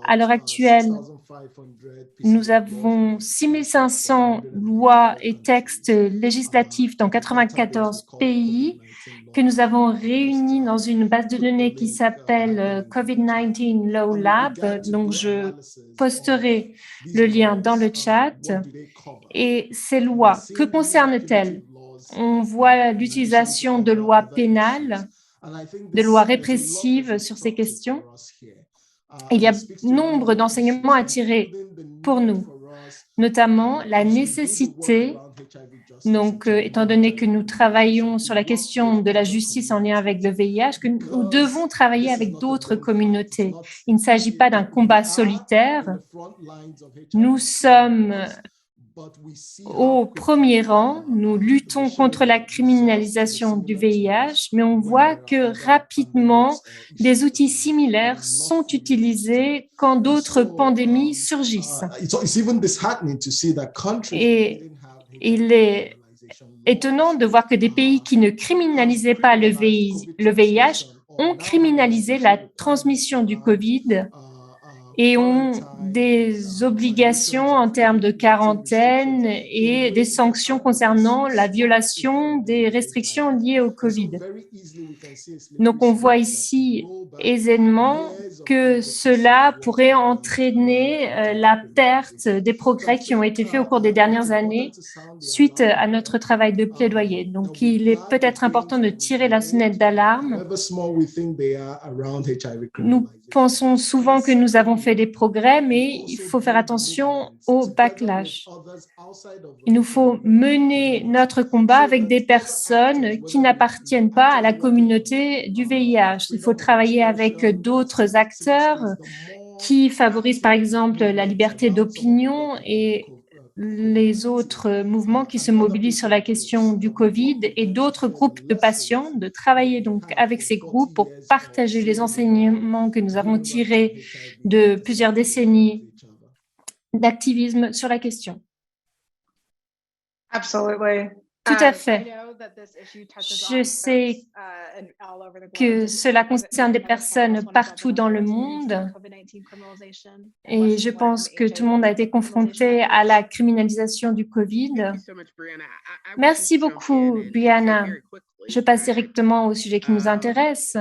À l'heure actuelle, nous avons 6500 lois et textes législatifs dans 94 pays que nous avons réunis dans une base de données qui s'appelle COVID-19 Law Lab. Donc, je posterai le lien dans le chat. Et ces lois, que concernent-elles? On voit l'utilisation de lois pénales, de lois répressives sur ces questions. Il y a nombre d'enseignements à tirer pour nous, notamment la nécessité, donc étant donné que nous travaillons sur la question de la justice en lien avec le VIH, que nous devons travailler avec d'autres communautés. Il ne s'agit pas d'un combat solitaire. Nous sommes au premier rang, nous luttons contre la criminalisation du VIH, mais on voit que rapidement, des outils similaires sont utilisés quand d'autres pandémies surgissent. Et il est étonnant de voir que des pays qui ne criminalisaient pas le VIH ont criminalisé la transmission du COVID et ont des obligations en termes de quarantaine et des sanctions concernant la violation des restrictions liées au COVID. Donc, on voit ici aisément que cela pourrait entraîner la perte des progrès qui ont été faits au cours des dernières années suite à notre travail de plaidoyer. Donc, il est peut-être important de tirer la sonnette d'alarme. Nous pensons souvent que nous avons fait des progrès, mais il faut faire attention au backlash. Il nous faut mener notre combat avec des personnes qui n'appartiennent pas à la communauté du VIH. Il faut travailler avec d'autres acteurs qui favorisent par exemple la liberté d'opinion et les autres mouvements qui se mobilisent sur la question du COVID et d'autres groupes de patients, de travailler donc avec ces groupes pour partager les enseignements que nous avons tirés de plusieurs décennies d'activisme sur la question. Absolutely. Tout à fait. Je sais que cela concerne des personnes partout dans le monde et je pense que tout le monde a été confronté à la criminalisation du COVID. Merci beaucoup, Brianna. Je passe directement au sujet qui nous intéresse.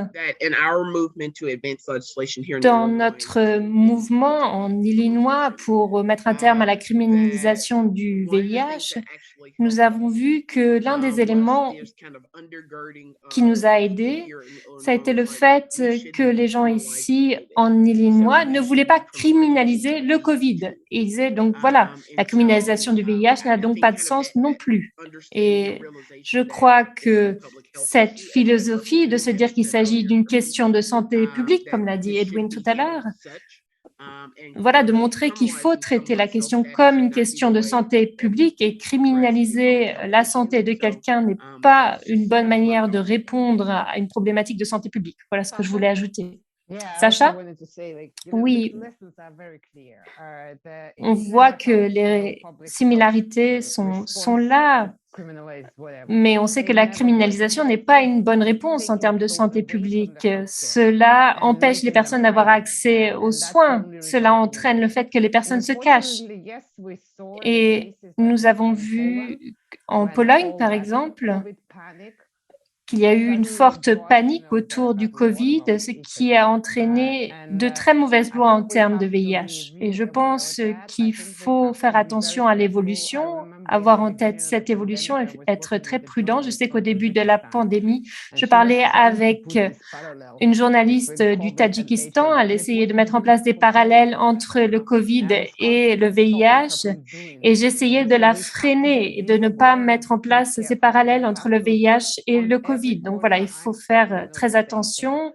Dans notre mouvement en Illinois pour mettre un terme à la criminalisation du VIH, nous avons vu que l'un des éléments qui nous a aidés, ça a été le fait que les gens ici en Illinois ne voulaient pas criminaliser le COVID. Ils disaient donc voilà, la criminalisation du VIH n'a donc pas de sens non plus. Et je crois que cette philosophie de se dire qu'il s'agit d'une question de santé publique, comme l'a dit Edwin tout à l'heure, voilà, de montrer qu'il faut traiter la question comme une question de santé publique et criminaliser la santé de quelqu'un n'est pas une bonne manière de répondre à une problématique de santé publique. Voilà ce que je voulais ajouter. Sacha? Oui, on voit que les similarités sont là, mais on sait que la criminalisation n'est pas une bonne réponse en termes de santé publique. Cela empêche les personnes d'avoir accès aux soins. Cela entraîne le fait que les personnes se cachent. Et nous avons vu en Pologne, par exemple, qu'il y a eu une forte panique autour du COVID, ce qui a entraîné de très mauvaises lois en termes de VIH. Et je pense qu'il faut faire attention à l'évolution avoir en tête cette évolution et être très prudent. Je sais qu'au début de la pandémie, je parlais avec une journaliste du Tadjikistan. Elle essayait de mettre en place des parallèles entre le COVID et le VIH et j'essayais de la freiner et de ne pas mettre en place ces parallèles entre le VIH et le COVID. Donc voilà, il faut faire très attention.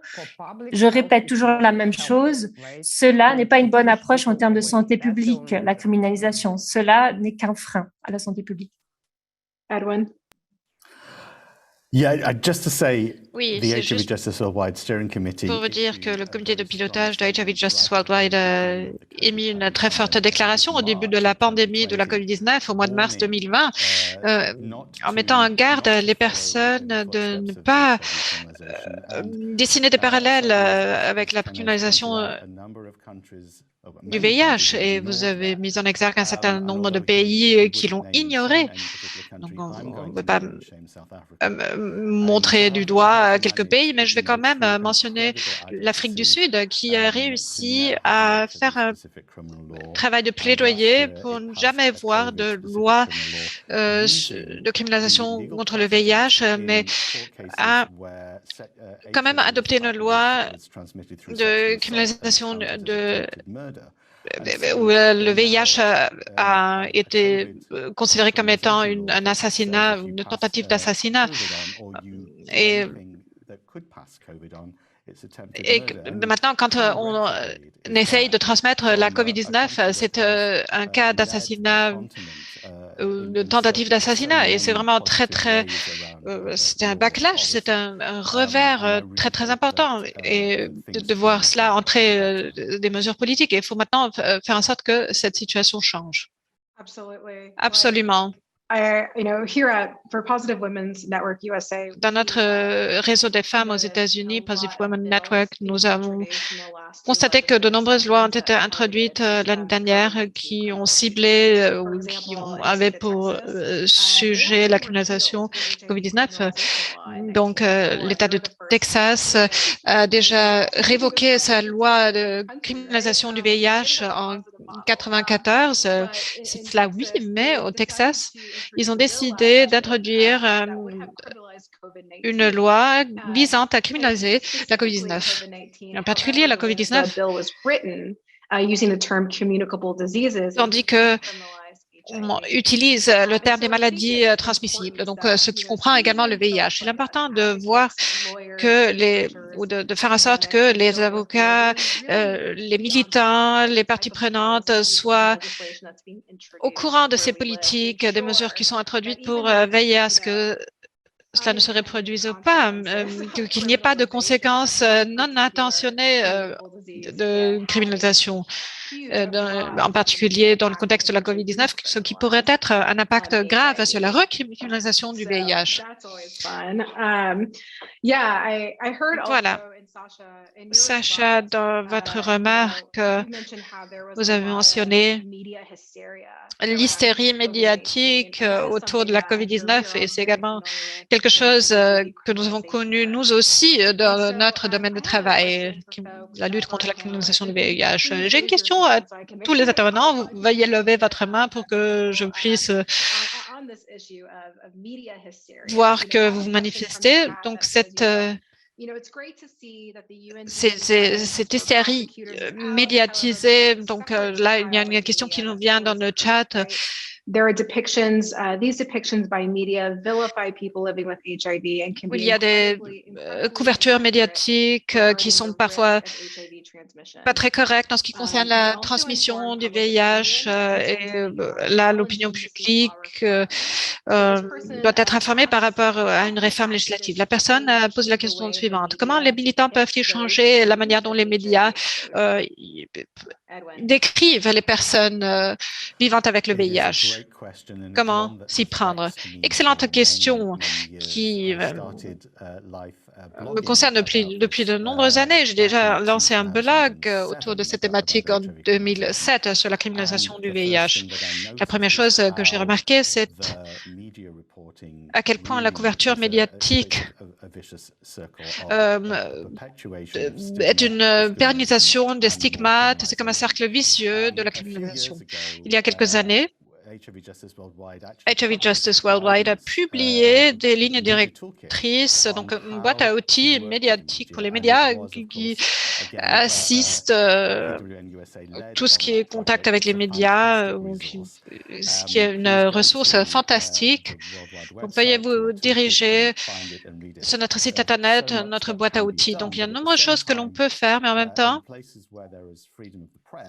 Je répète toujours la même chose. Cela n'est pas une bonne approche en termes de santé publique, la criminalisation. Cela n'est qu'un frein à la santé publique. Edwin? Yeah, just to say, Oui, the c'est HIV juste Justice Worldwide Steering Committee. pour vous dire que le comité de pilotage de HIV Justice Worldwide a émis une très forte déclaration au début de la pandémie de la COVID-19 au mois de mars 2020, en mettant en garde les personnes de ne pas dessiner des parallèles avec la criminalisation du VIH. Et vous avez mis en exergue un certain nombre de pays qui l'ont ignoré. Donc, on ne peut pas montrer du doigt quelques pays, mais je vais quand même mentionner l'Afrique du Sud qui a réussi à faire un travail de plaidoyer pour ne jamais voir de loi de criminalisation contre le VIH, mais a quand même adopté une loi de criminalisation où le VIH a été considéré comme étant un assassinat, une tentative d'assassinat. Et maintenant, quand on essaye de transmettre la COVID-19, c'est un cas d'assassinat, de tentative d'assassinat, et c'est vraiment c'est un backlash, c'est un revers très important, et de voir cela entrer des mesures politiques. Et il faut maintenant faire en sorte que cette situation change. Absolument. Dans notre réseau des femmes aux États-Unis, Positive Women Network, nous avons constaté que de nombreuses lois ont été introduites l'année dernière qui ont ciblé ou qui avaient pour sujet la criminalisation de COVID-19. Donc, l'État de Texas a déjà révoqué sa loi de criminalisation du VIH en 1994. C'est cela, oui, mais au Texas, ils ont décidé d'introduire une loi visant à criminaliser la COVID-19, en particulier la COVID-19, tandis que on utilise le terme des maladies transmissibles, donc ce qui comprend également le VIH. Il est important de voir de faire en sorte que les avocats, les militants, les parties prenantes soient au courant de ces politiques, des mesures qui sont introduites pour veiller à ce que cela ne se reproduise pas, qu'il n'y ait pas de conséquences non intentionnées de criminalisation, en particulier dans le contexte de la COVID-19, ce qui pourrait être un impact grave sur la recriminalisation du VIH. Voilà. Sacha, dans votre remarque, vous avez mentionné l'hystérie médiatique autour de la COVID-19 et c'est également quelque chose que nous avons connu nous aussi dans notre domaine de travail, la lutte contre la criminalisation du VIH. J'ai une question à tous les intervenants. Vous veuillez lever votre main pour que je puisse voir que vous vous manifestez. Donc, cette hystérie médiatisée, donc là, il y a une question qui nous vient dans le chat. Il y a des couvertures médiatiques qui sont parfois pas très correctes en ce qui concerne la transmission du VIH et là, l'opinion publique doit être informée par rapport à une réforme législative. La personne pose la question suivante. Comment les militants peuvent-ils changer la manière dont les médias décrivent les personnes vivant avec le VIH? Comment s'y prendre? Excellente question qui me concerne depuis de nombreuses années. J'ai déjà lancé un blog autour de cette thématique en 2007 sur la criminalisation du VIH. La première chose que j'ai remarqué, c'est à quel point la couverture médiatique est une pérennisation des stigmates. C'est comme un cercle vicieux de la criminalisation. Il y a quelques années, HIV Justice Worldwide a publié des lignes directrices, donc une boîte à outils médiatique pour les médias qui assiste tout ce qui est contact avec les médias, ce qui est une ressource fantastique. Donc, veuillez vous diriger sur notre site internet, notre boîte à outils. Donc, il y a de nombreuses choses que l'on peut faire, mais en même temps,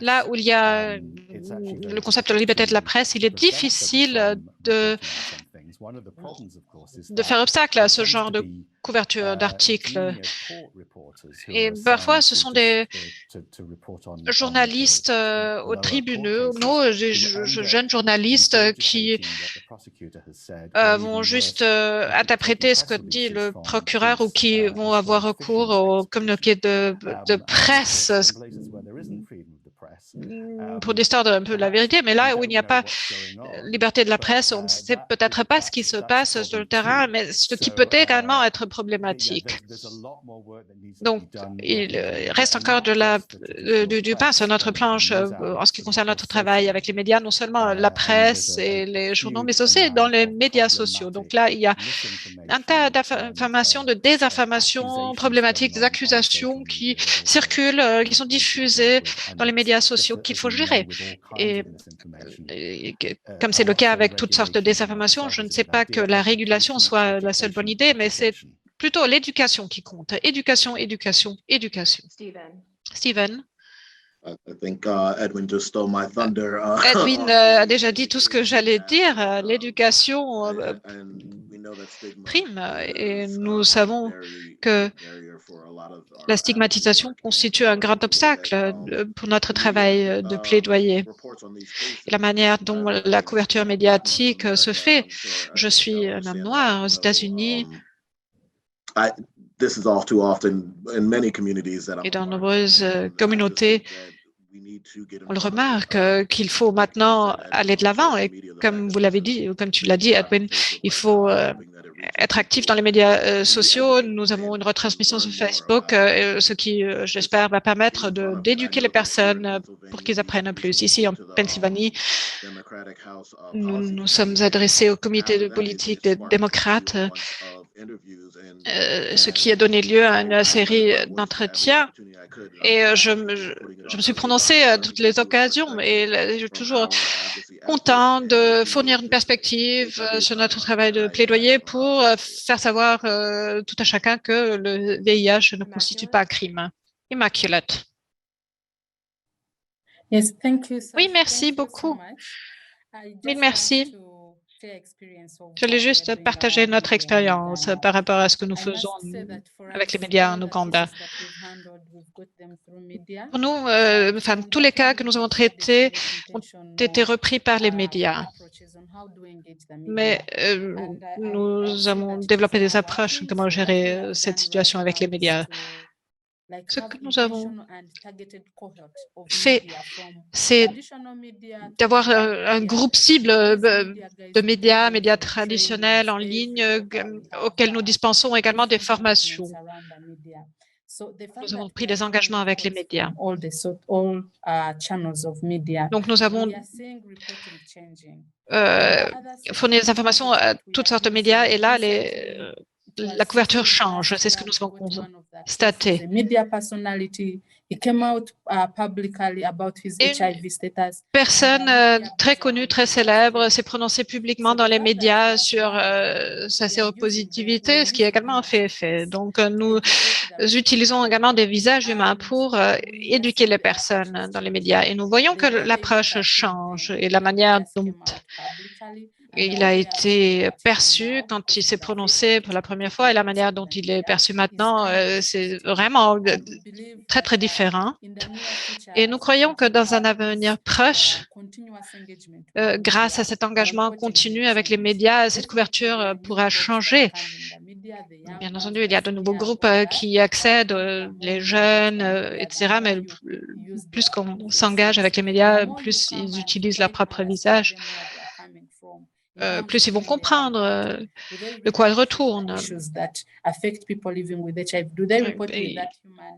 là où il y a le concept de la liberté de la presse, il est difficile de faire obstacle à ce genre de couverture d'articles. Et parfois, ce sont des journalistes aux tribunaux, jeunes journalistes qui vont juste interpréter ce que dit le procureur ou qui vont avoir recours au communiqué de presse pour distordre un peu la vérité, mais là où il n'y a pas liberté de la presse, on ne sait peut-être pas ce qui se passe sur le terrain, mais ce qui peut également être problématique. Donc, il reste encore du pain sur notre planche en ce qui concerne notre travail avec les médias, non seulement la presse et les journaux, mais aussi dans les médias sociaux. Donc là, il y a un tas d'informations, de désinformations problématiques, des accusations qui circulent, qui sont diffusées dans les médias sociaux qu'il faut gérer. Et comme c'est le cas avec toutes sortes de désinformations, je ne sais pas que la régulation soit la seule bonne idée, mais c'est plutôt l'éducation qui compte. Éducation, éducation, éducation. Stephen. Edwin a déjà dit tout ce que j'allais dire. L'éducation prime et nous savons que la stigmatisation constitue un grand obstacle pour notre travail de plaidoyer. Et la manière dont la couverture médiatique se fait, je suis un homme noir aux États-Unis. Et dans de nombreuses communautés, on le remarque qu'il faut maintenant aller de l'avant. Et comme vous l'avez dit, comme tu l'as dit, Edwin, il faut être actif dans les médias sociaux. Nous avons une retransmission sur Facebook, ce qui, j'espère, va permettre d'éduquer les personnes pour qu'ils apprennent plus. Ici, en Pennsylvanie, nous sommes adressés au comité de politique des démocrates, ce qui a donné lieu à une série d'entretiens. Et je me suis prononcée à toutes les occasions et je suis toujours content de fournir une perspective sur notre travail de plaidoyer pour faire savoir tout à chacun que le VIH ne constitue pas un crime. Immaculate. Oui, merci beaucoup. Mille merci. Je voulais juste partager notre expérience par rapport à ce que nous faisons avec les médias en Ouganda. Pour nous, tous les cas que nous avons traités ont été repris par les médias. Mais nous avons développé des approches sur comment gérer cette situation avec les médias. Ce que nous avons fait, c'est d'avoir un groupe cible de médias traditionnels en ligne auxquels nous dispensons également des formations. Nous avons pris des engagements avec les médias. Donc, nous avons fourni des informations à toutes sortes de médias et là, la couverture change. C'est ce que nous avons constaté. Une personne très connue, très célèbre, s'est prononcée publiquement dans les médias sur sa séropositivité, ce qui est également un fait effet. Donc, nous utilisons également des visages humains pour éduquer les personnes dans les médias. Et nous voyons que l'approche change et la manière dont il a été perçu quand il s'est prononcé pour la première fois et la manière dont il est perçu maintenant, c'est vraiment très, très différent. Et nous croyons que dans un avenir proche, grâce à cet engagement continu avec les médias, cette couverture pourra changer. Bien entendu, il y a de nouveaux groupes qui accèdent, les jeunes, etc. Mais plus qu'on s'engage avec les médias, plus ils utilisent leur propre visage. Plus ils vont comprendre de quoi ils retournent.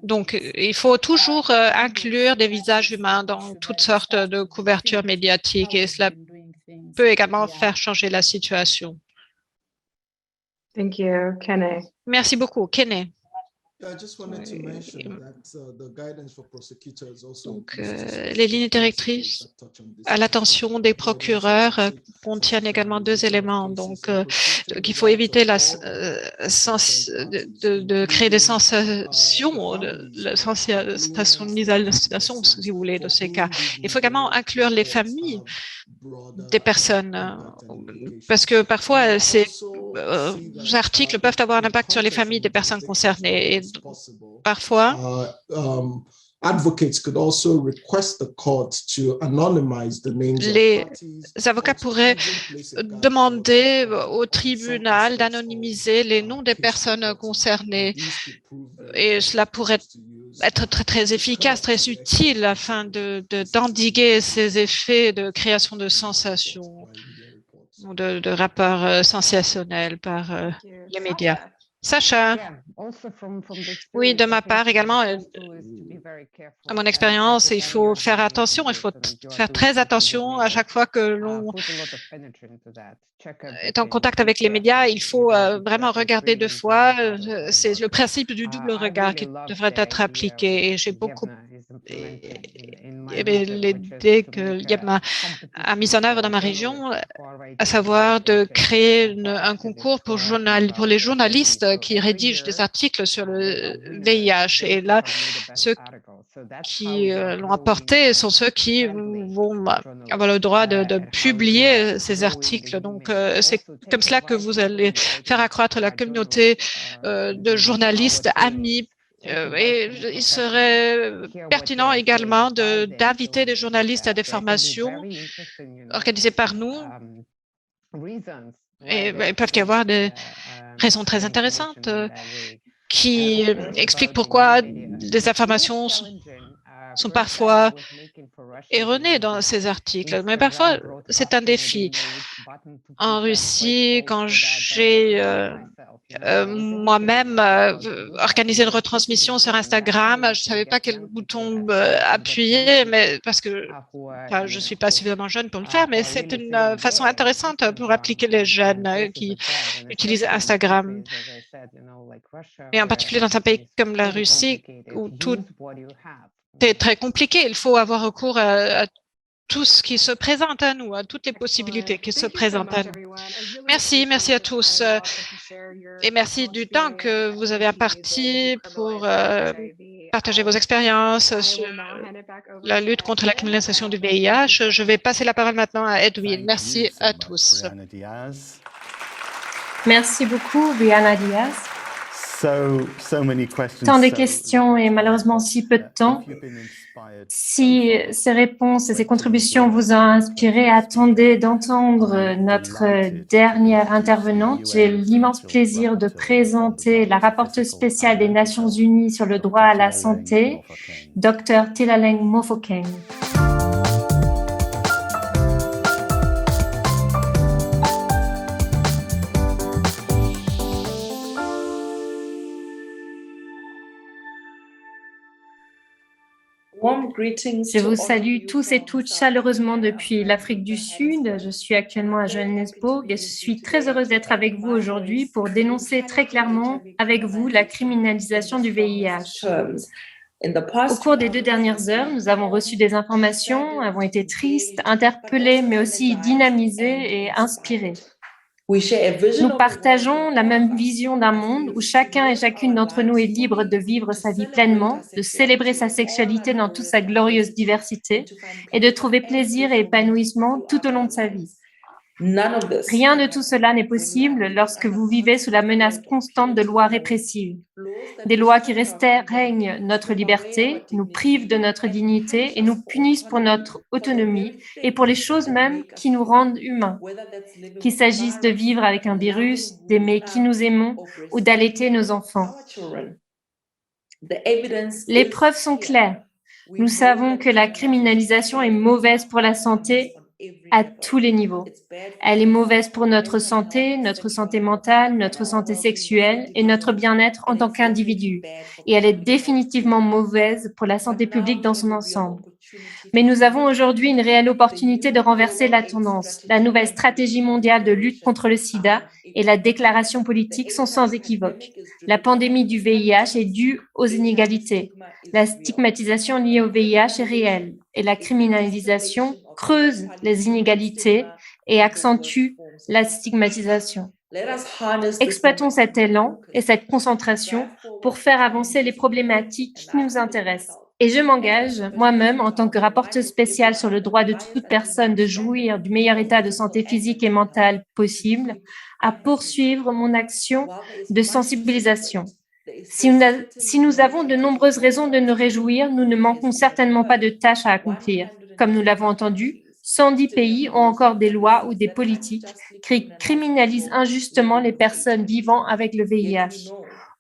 Donc, il faut toujours inclure des visages humains dans toutes sortes de couvertures médiatiques et cela peut également faire changer la situation. Thank you, Kene. Merci beaucoup. Kenny. Donc, les lignes directrices à l'attention des procureurs contiennent également deux éléments. Donc, qu'il faut éviter de créer des sensations, la sensationnalisation, si vous voulez, de ces cas. Il faut également inclure les familles des personnes, parce que parfois, ces articles peuvent avoir un impact sur les familles des personnes concernées. Et parfois, les avocats pourraient demander au tribunal d'anonymiser les noms des personnes concernées et cela pourrait être très, très efficace, très utile afin d'endiguer ces effets de création de sensations ou de rapports sensationnels par les médias. Sacha, oui, de ma part également, à mon expérience, il faut faire attention, il faut faire très attention à chaque fois que l'on est en contact avec les médias, il faut vraiment regarder deux fois. C'est le principe du double regard qui devrait être appliqué et j'ai beaucoup aimé l'idée que Yabma a mise en œuvre dans ma région, à savoir de créer un concours pour les journalistes qui rédigent des articles sur le VIH. Et là, ceux qui l'ont apporté sont ceux qui vont avoir le droit de publier ces articles. Donc, c'est comme cela que vous allez faire accroître la communauté de journalistes amis. Et il serait pertinent également d'inviter des journalistes à des formations organisées par nous. Et il peut y avoir des raisons très intéressantes qui expliquent pourquoi des informations sont parfois erronées dans ces articles. Mais parfois, c'est un défi. En Russie, quand j'ai moi-même organisé une retransmission sur Instagram, je ne savais pas quel bouton appuyer, mais parce que je ne suis pas suffisamment jeune pour le faire, mais c'est une façon intéressante pour appliquer les jeunes qui utilisent Instagram. Et en particulier dans un pays comme la Russie, où tout est très compliqué, il faut avoir recours à tout ce qui se présente à nous, à toutes les possibilités qui se présentent à nous. Merci à tous et merci du temps que vous avez imparti pour partager vos expériences sur la lutte contre la criminalisation du VIH. Je vais passer la parole maintenant à Edwin. Merci à tous. Merci beaucoup, Brianna Diaz. Tant de questions et malheureusement si peu de temps. Si ces réponses et ces contributions vous ont inspiré, attendez d'entendre notre dernière intervenante. J'ai l'immense plaisir de présenter la rapporteuse spéciale des Nations Unies sur le droit à la santé, Dr. Tilaleng Mofokeng. Je vous salue tous et toutes chaleureusement depuis l'Afrique du Sud. Je suis actuellement à Johannesburg et je suis très heureuse d'être avec vous aujourd'hui pour dénoncer très clairement avec vous la criminalisation du VIH. Au cours des 2 dernières heures, nous avons reçu des informations, avons été tristes, interpellés, mais aussi dynamisés et inspirés. Nous partageons la même vision d'un monde où chacun et chacune d'entre nous est libre de vivre sa vie pleinement, de célébrer sa sexualité dans toute sa glorieuse diversité et de trouver plaisir et épanouissement tout au long de sa vie. Rien de tout cela n'est possible lorsque vous vivez sous la menace constante de lois répressives. Des lois qui restreignent notre liberté, nous privent de notre dignité et nous punissent pour notre autonomie et pour les choses même qui nous rendent humains. Qu'il s'agisse de vivre avec un virus, d'aimer qui nous aimons ou d'allaiter nos enfants. Les preuves sont claires. Nous savons que la criminalisation est mauvaise pour la santé à tous les niveaux. Elle est mauvaise pour notre santé mentale, notre santé sexuelle et notre bien-être en tant qu'individu. Et elle est définitivement mauvaise pour la santé publique dans son ensemble. Mais nous avons aujourd'hui une réelle opportunité de renverser la tendance. La nouvelle stratégie mondiale de lutte contre le sida et la déclaration politique sont sans équivoque. La pandémie du VIH est due aux inégalités. La stigmatisation liée au VIH est réelle et la criminalisation creuse les inégalités et accentue la stigmatisation. Exploitons cet élan et cette concentration pour faire avancer les problématiques qui nous intéressent. Et je m'engage, moi-même, en tant que rapporteuse spéciale sur le droit de toute personne de jouir du meilleur état de santé physique et mentale possible, à poursuivre mon action de sensibilisation. Si nous avons de nombreuses raisons de nous réjouir, nous ne manquons certainement pas de tâches à accomplir. Comme nous l'avons entendu, 110 pays ont encore des lois ou des politiques qui criminalisent injustement les personnes vivant avec le VIH.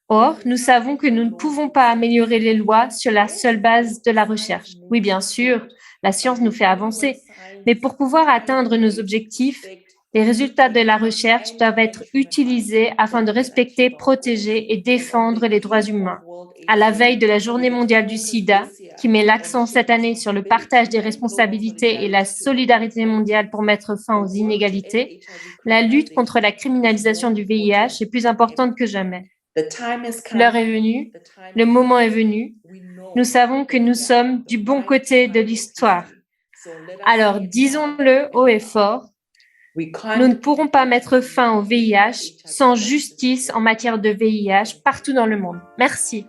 Or, nous savons que nous ne pouvons pas améliorer les lois sur la seule base de la recherche. Oui, bien sûr, la science nous fait avancer, mais pour pouvoir atteindre nos objectifs, les résultats de la recherche doivent être utilisés afin de respecter, protéger et défendre les droits humains. À la veille de la Journée mondiale du sida, qui met l'accent cette année sur le partage des responsabilités et la solidarité mondiale pour mettre fin aux inégalités, la lutte contre la criminalisation du VIH est plus importante que jamais. L'heure est venue, le moment est venu. Nous savons que nous sommes du bon côté de l'histoire. Alors, disons-le haut et fort, nous ne pourrons pas mettre fin au VIH sans justice en matière de VIH partout dans le monde. Merci.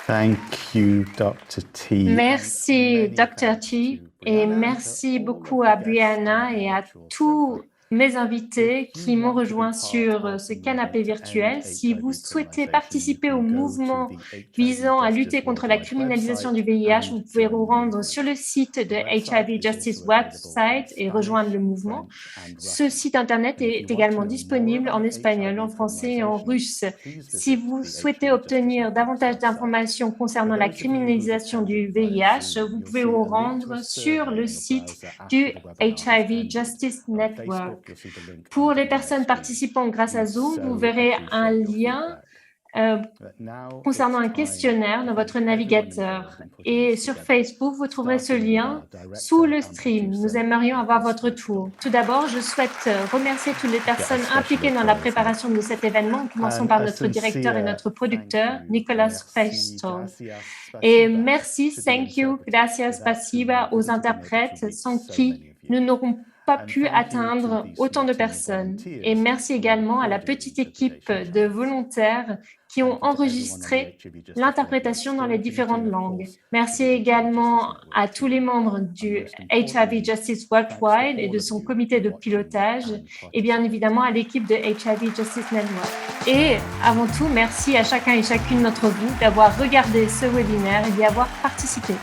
Thank you, Dr. T. Merci, Dr. T. Et merci beaucoup à Brianna et à tous mes invités qui m'ont rejoint sur ce canapé virtuel. Si vous souhaitez participer au mouvement visant à lutter contre la criminalisation du VIH, vous pouvez vous rendre sur le site de HIV Justice website et rejoindre le mouvement. Ce site internet est également disponible en espagnol, en français et en russe. Si vous souhaitez obtenir davantage d'informations concernant la criminalisation du VIH, vous pouvez vous rendre sur le site du HIV Justice Network. Pour les personnes participant grâce à Zoom, vous verrez un lien concernant un questionnaire dans votre navigateur. Et sur Facebook, vous trouverez ce lien sous le stream. Nous aimerions avoir votre tour. Tout d'abord, je souhaite remercier toutes les personnes impliquées dans la préparation de cet événement, en commençant par notre directeur et notre producteur, Nicolas Feistel. Et merci, thank you, gracias, spasiba aux interprètes, sans qui nous n'aurons pas pu atteindre autant de personnes. Et merci également à la petite équipe de volontaires qui ont enregistré l'interprétation dans les différentes langues. Merci également à tous les membres du HIV Justice Worldwide et de son comité de pilotage, et bien évidemment à l'équipe de HIV Justice Network. Et avant tout, merci à chacun et chacune d'entre vous d'avoir regardé ce webinaire et d'y avoir participé.